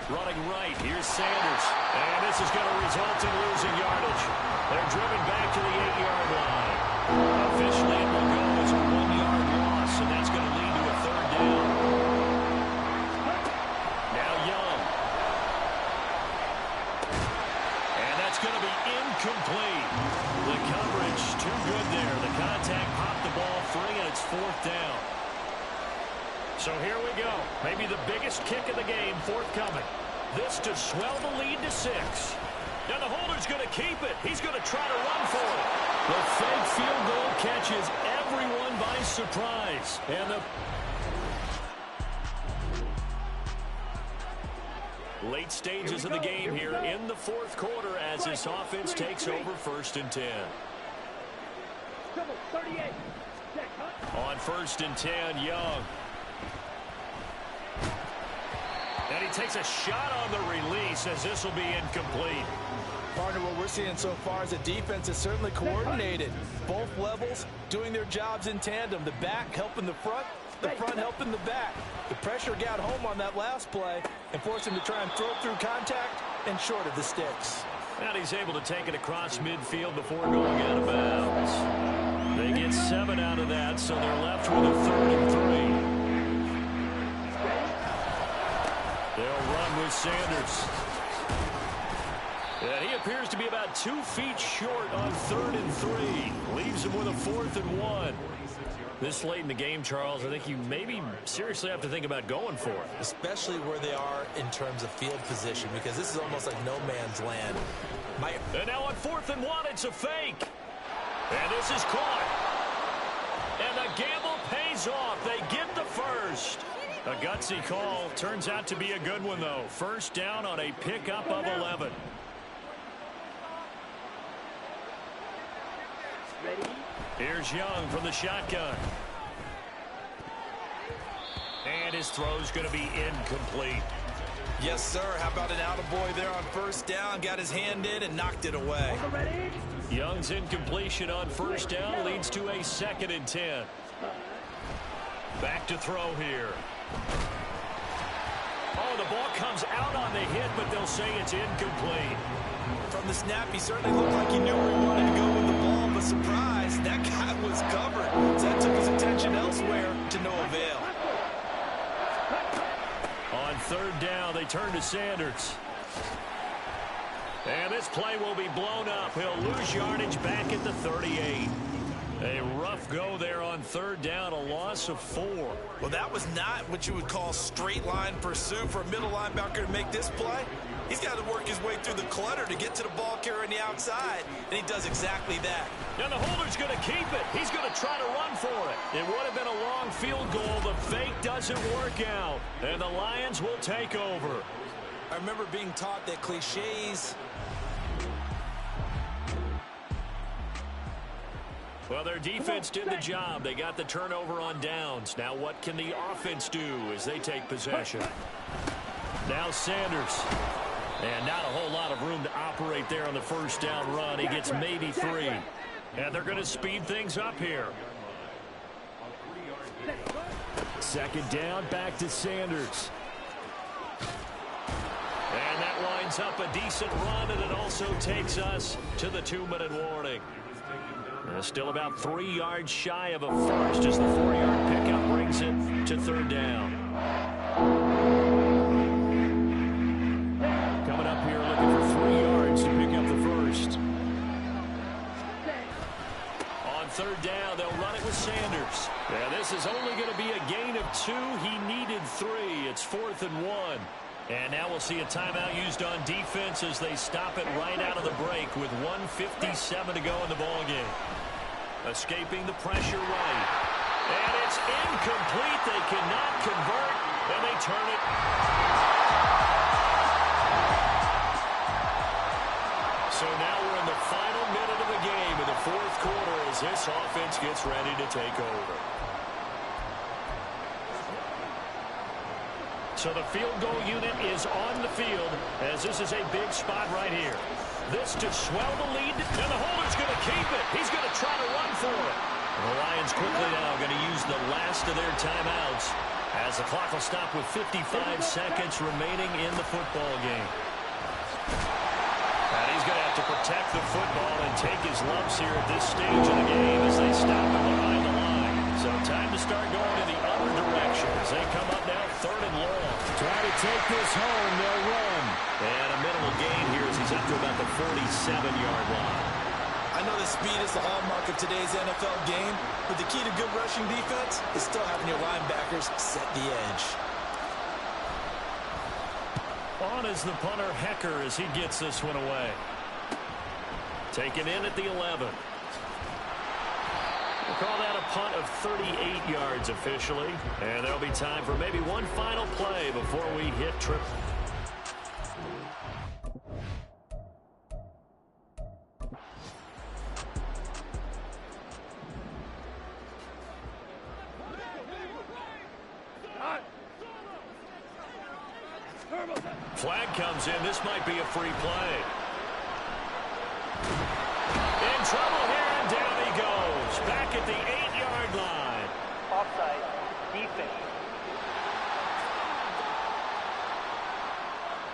Running right, here's Sanders. And this is going to result in losing yardage. They're driven back to the 8-yard line. Officially, it will go as a 1-yard loss, and that's going to lead to a third down. Now Young. And that's going to be incomplete. The coverage too good there. The contact popped the ball free, and it's fourth down. So here we go. Maybe the biggest kick of the game forthcoming. This to swell the lead to 6. Now the holder's going to keep it. He's going to try to run for it. The fake field goal catches everyone by surprise. And the late stages of the game here in the fourth quarter as this offense takes over first and 10. On first and 10, Young. And he takes a shot on the release. He says this will be incomplete. Partner, what we're seeing so far is the defense is certainly coordinated. Both levels doing their jobs in tandem. The back helping the front helping the back. The pressure got home on that last play and forced him to try and throw through contact and short of the sticks. And he's able to take it across midfield before going out of bounds. They get 7 out of that, so they're left with a 3rd and 3. They'll run with Sanders. And he appears to be about 2 feet short on 3rd and 3. Leaves him with a 4th and 1. This late in the game, Charles, I think you maybe seriously have to think about going for it. Especially where they are in terms of field position, because this is almost like no man's land. And now on 4th and 1, it's a fake. And this is caught. And the gamble pays off. They get the first. A gutsy call. Turns out to be a good one, though. First down on a pickup of 11. Here's Young from the shotgun. And his throw's going to be incomplete. Yes, sir. How about an attaboy there on first down? Got his hand in and knocked it away. Young's incompletion on first down leads to a 2nd and 10. Back to throw here. Oh, the ball comes out on the hit, but they'll say it's incomplete. From the snap, he certainly looked like he knew where he wanted to go with the ball, but surprise, that guy was covered. So that took his attention elsewhere to no avail. On 3rd down, they turn to Sanders. And this play will be blown up. He'll lose yardage back at the 38. A rough go there on 3rd down, a loss of 4. Well, that was not what you would call straight line pursuit for a middle linebacker to make this play. He's got to work his way through the clutter to get to the ball carrier on the outside, and he does exactly that. And the holder's going to keep it. He's going to try to run for it. It would have been a long field goal. The fake doesn't work out, and the Lions will take over. I remember being taught that cliches. Well, their defense did the job. They got the turnover on downs. Now what can the offense do as they take possession? Now Sanders. And not a whole lot of room to operate there on the first down run. He gets maybe 3. And they're going to speed things up here. 2nd down, back to Sanders. And that lines up a decent run, and it also takes us to the 2-minute warning. Still about 3 yards shy of a first as the 4-yard pickup brings it to 3rd down. Coming up here looking for 3 yards to pick up the first. On 3rd down, they'll run it with Sanders. Yeah, this is only going to be a gain of 2. He needed 3. It's 4th and 1. And now we'll see a timeout used on defense as they stop it right out of the break with 1:57 to go in the ballgame. Escaping the pressure right. And it's incomplete. They cannot convert, and they turn it. So now we're in the final minute of the game in the 4th quarter as this offense gets ready to take over. So the field goal unit is on the field as this is a big spot right here. This to swell the lead, and the holder's going to keep it. He's going to try to run for it. And the Lions quickly now going to use the last of their timeouts as the clock will stop with 55 seconds remaining in the football game. And he's going to have to protect the football and take his lumps here at this stage of the game as they stop him behind the line. So time to start going in the other direction as they come up now 3rd and long. Try to take this home. They'll run. And a minimal gain here as he's up to about the 47-yard line. I know that speed is the hallmark of today's NFL game, but the key to good rushing defense is still having your linebackers set the edge. On is the punter Hecker as he gets this one away. Taken in at the 11. We'll call that a punt of 38 yards officially. And there'll be time for maybe one final play before we hit triple. Flag comes in. This might be a free play. In trouble here, and down he goes. Back at the 8-yard line. Offside. Defense.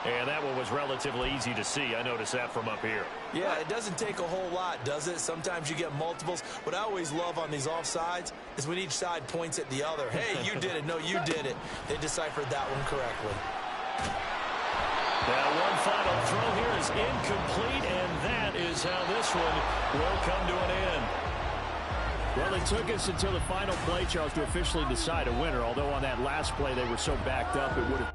And that one was relatively easy to see. I noticed that from up here. Yeah, it doesn't take a whole lot, does it? Sometimes you get multiples. What I always love on these offsides is when each side points at the other. Hey, you did it. No, you did it. They deciphered that one correctly. Now, one final throw here is incomplete, and that is how this one will come to an end. Well, it took us until the final play, Charles, to officially decide a winner, although on that last play they were so backed up it would have...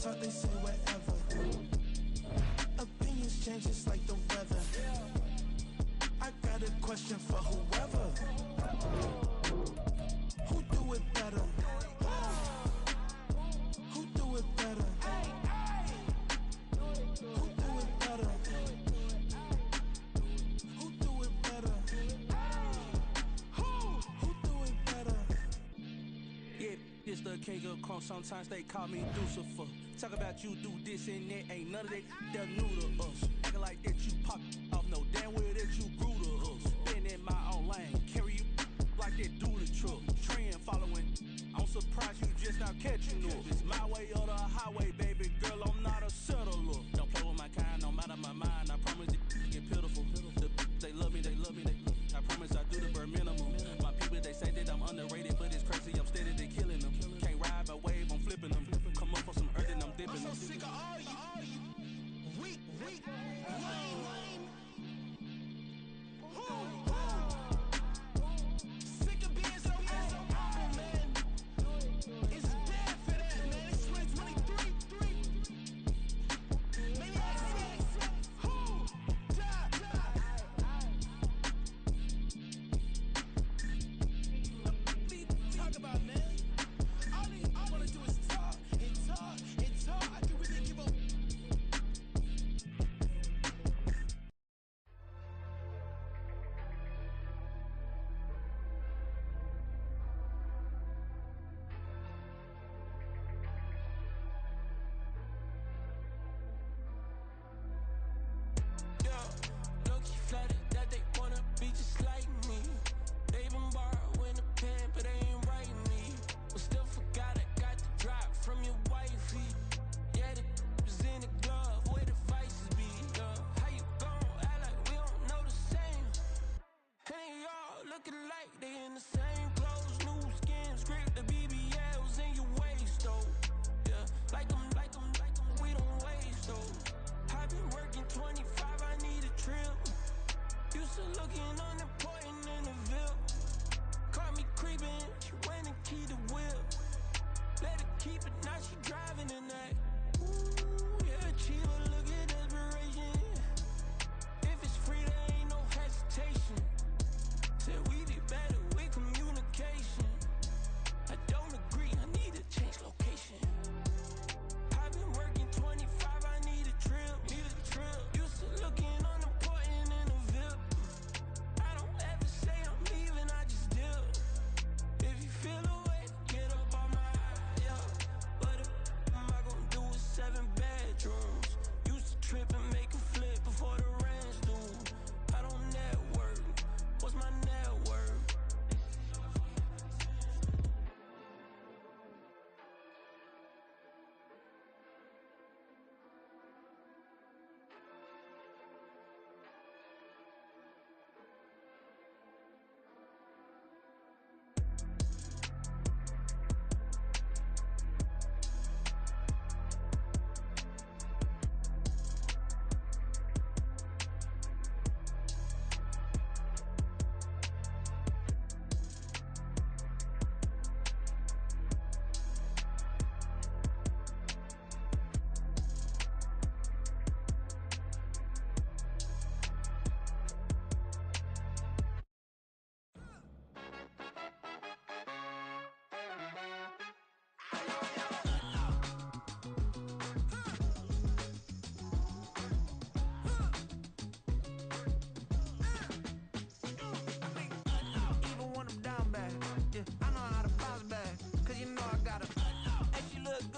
talk, they say whatever. Opinions change just like the weather. I got a question for whoever. Who do it better? Who do it better? Who do it better? Who do it better? Who do it better? Yeah, this the king of crunk. Sometimes they call me Lucifer. Talk about you do this and that. Ain't none of that they're new to us. Acting like that you pop off. No damn well that you grew to us. Been in my own lane. Carry you like that do the truck. Trend following. I'm surprised you just now catching up. It's my way or the highway, baby girl. I'm not a settler. Don't play with my kind, no matter my mind. I promise it get pitiful. They love me, they love me, I promise I do the bare minimum. My people, they say that I'm underrated, but it's crazy, I'm steady, they killing them. Can't ride my wave, I'm flipping them. Come up for some earth and I'm dipping them. I'm so sick of all you. Weak, lame. Sick of being so humble, man. It's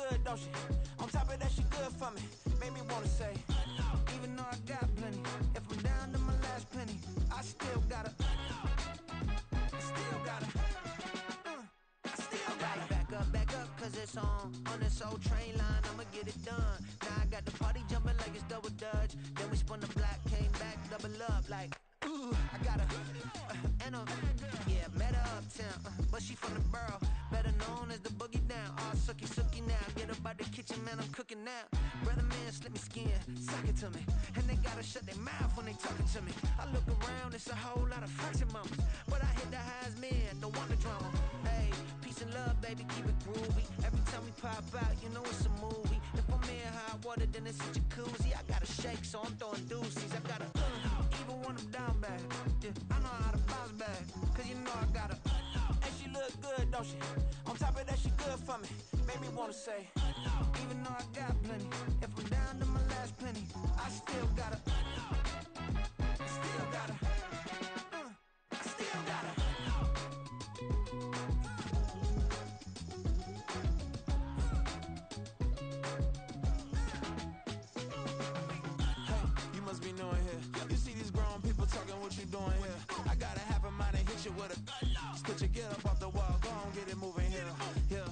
good, don't she? On top of that, she good for me. Made me wanna say, even though I got plenty, if I'm down to my last penny, I still gotta, back up, cause it's on this old train line, I'ma get it done. Now I got the party jumping like it's double dutch. Then we spun the block, came back, double up, like, ooh, I got a, and a, yeah, met her uptown, but she from the borough, better known as the boogie down. All sookie now, get up out the kitchen, man, I'm cooking now. Brother man, slip me skin, suck it to me, and they gotta shut their mouth when they talking to me. I look around, it's a whole lot of flirting mamas, but I hit the highs, man, don't want the drama. Hey, peace and love, baby, keep it groovy. Every time we pop out, you know it's a movie. If I'm in hot water, then it's a jacuzzi. I gotta shake, so I'm throwing deuces. I gotta, even when I'm down bad, yeah, I know how to bounce back, cause you know I gotta, and she look good, don't she? On top of that, she good for me. Made me wanna say, even though I got plenty, if I'm down to my last penny, I still gotta, still gotta, still gotta. Must be knowing here. You see these grown people talking, what you doing here? I gotta have a mind and hit you with a stitch you, get up off the wall, go on, get it moving here. Yeah,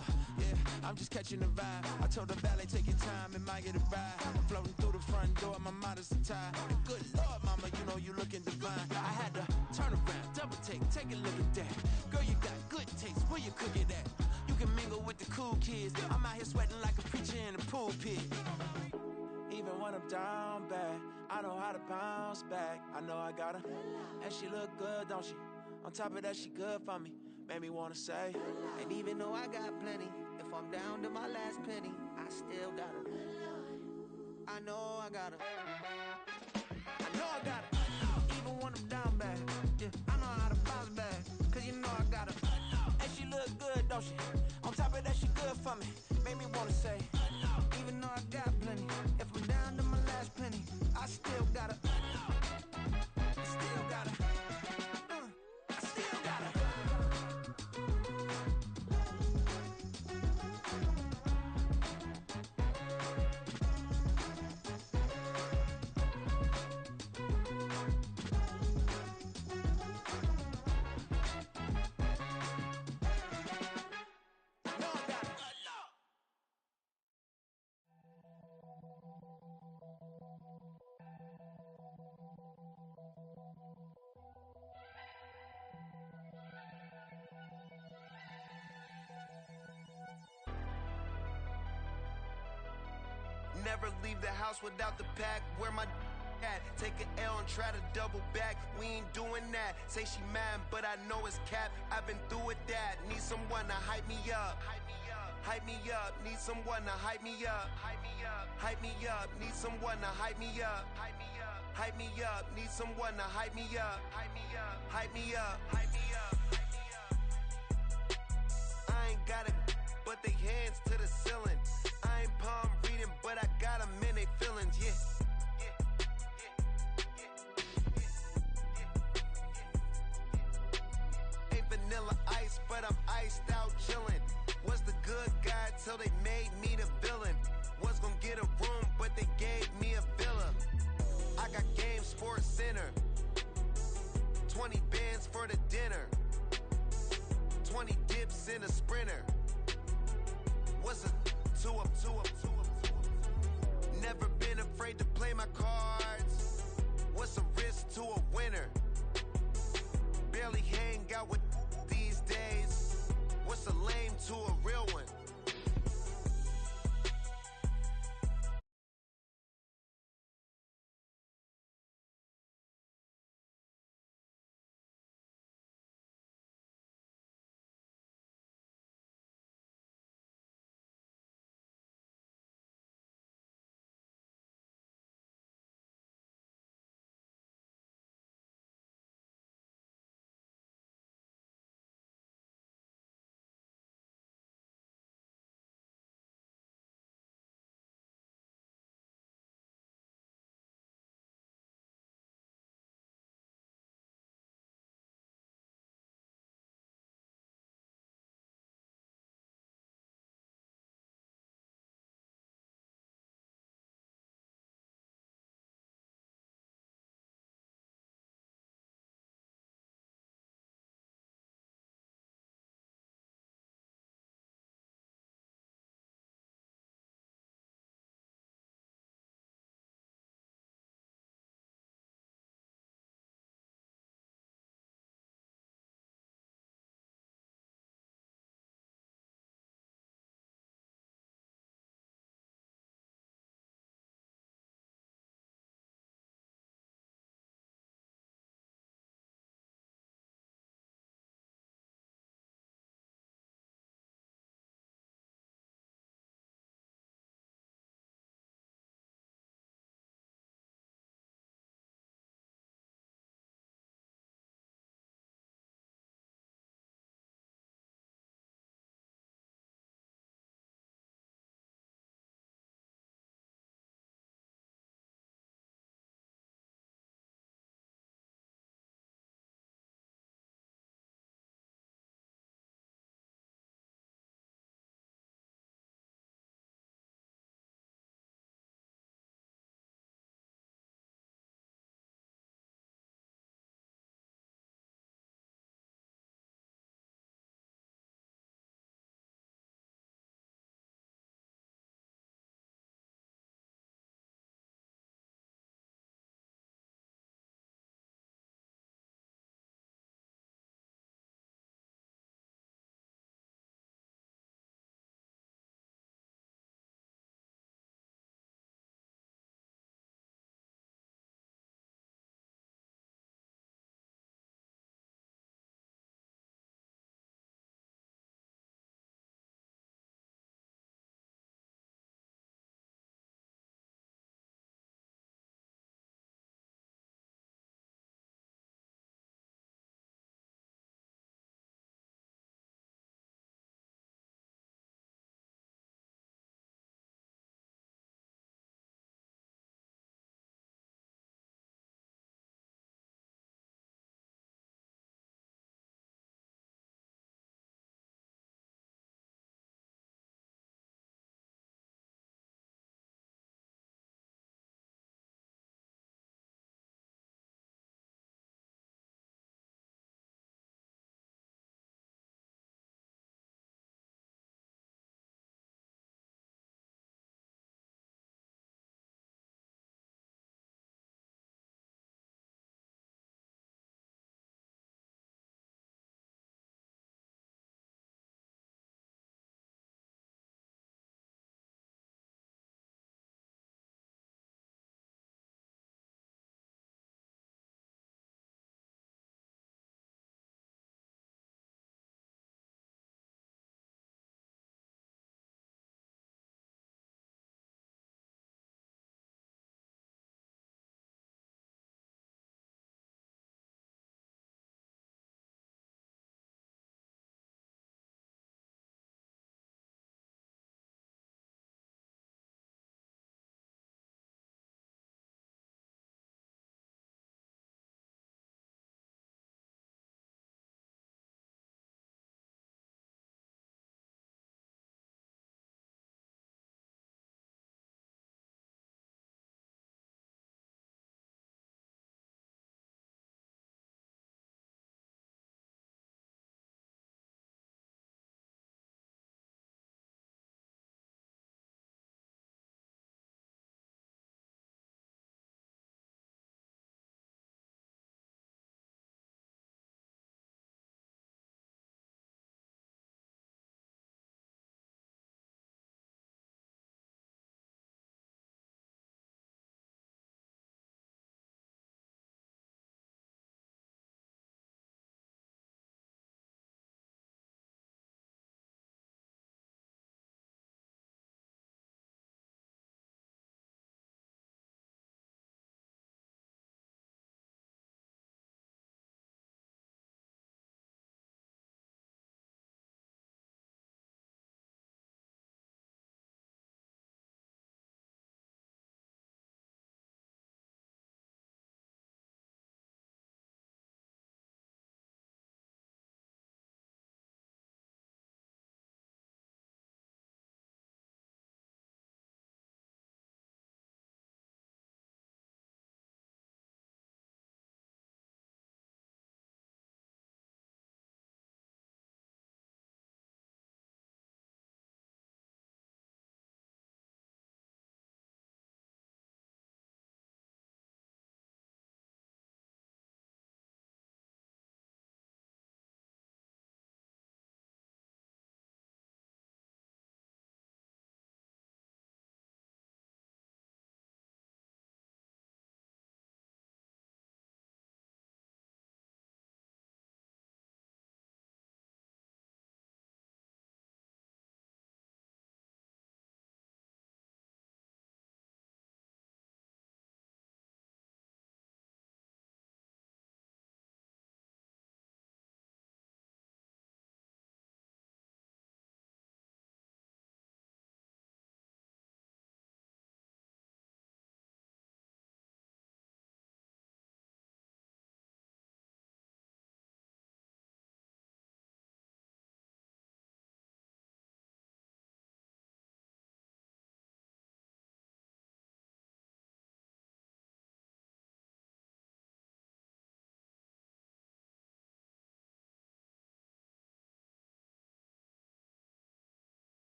I'm just catching the vibe. I told the valet, take your time, it might get a ride. I'm floating through the front door, my mind is tied. And good Lord, mama, you know you looking divine. I had to turn around, double take a look at that. Girl, you got good taste, where you cook it at? You can mingle with the cool kids. I'm out here sweating like a preacher in the pulpit. Even when I'm down bad, I know how to bounce back. I know I gotta, and she look good, don't she? On top of that, she good for me. Made me wanna say, and even though I got plenty, if I'm down to my last penny, I still gotta, I know I gotta, even when I'm down bad, yeah, I know how to bounce back, cause you know I gotta, and she look good, don't she? On top of that, she good for me. Made me wanna say, even though I got plenty, if I'm down to my last penny, I still gotta, still gotta, still gotta. Never leave the house without the pack. Where my at? Take an L and try to double back. We ain't doing that. Say she mad, but I know it's cap. I've been through with that. Need someone to hype me up. Hype me up. Need someone to hype me up. Hype me up. Need someone to hype me up. Hype me up. Need someone to hype me up. Hype me up. Hype me up. Hype me up. I ain't got it, but they hands to the ceiling. I ain't palm reading, but I got them in they feelings, yeah. Ain't vanilla ice, but I'm iced out chillin'. Was the good guy till they made me the villain. Was gonna get a room, but they gave me a villa. I got game, Sports Center. 20 bands for the dinner. 20 dips in a Sprinter. What's a two up? Never been afraid to play my cards. What's a risk to a winner? Barely hang out with these days. What's a lame to a real one?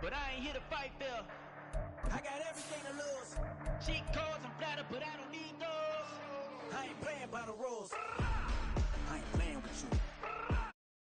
but I ain't here to fight fair. I got everything to lose. Cheat code.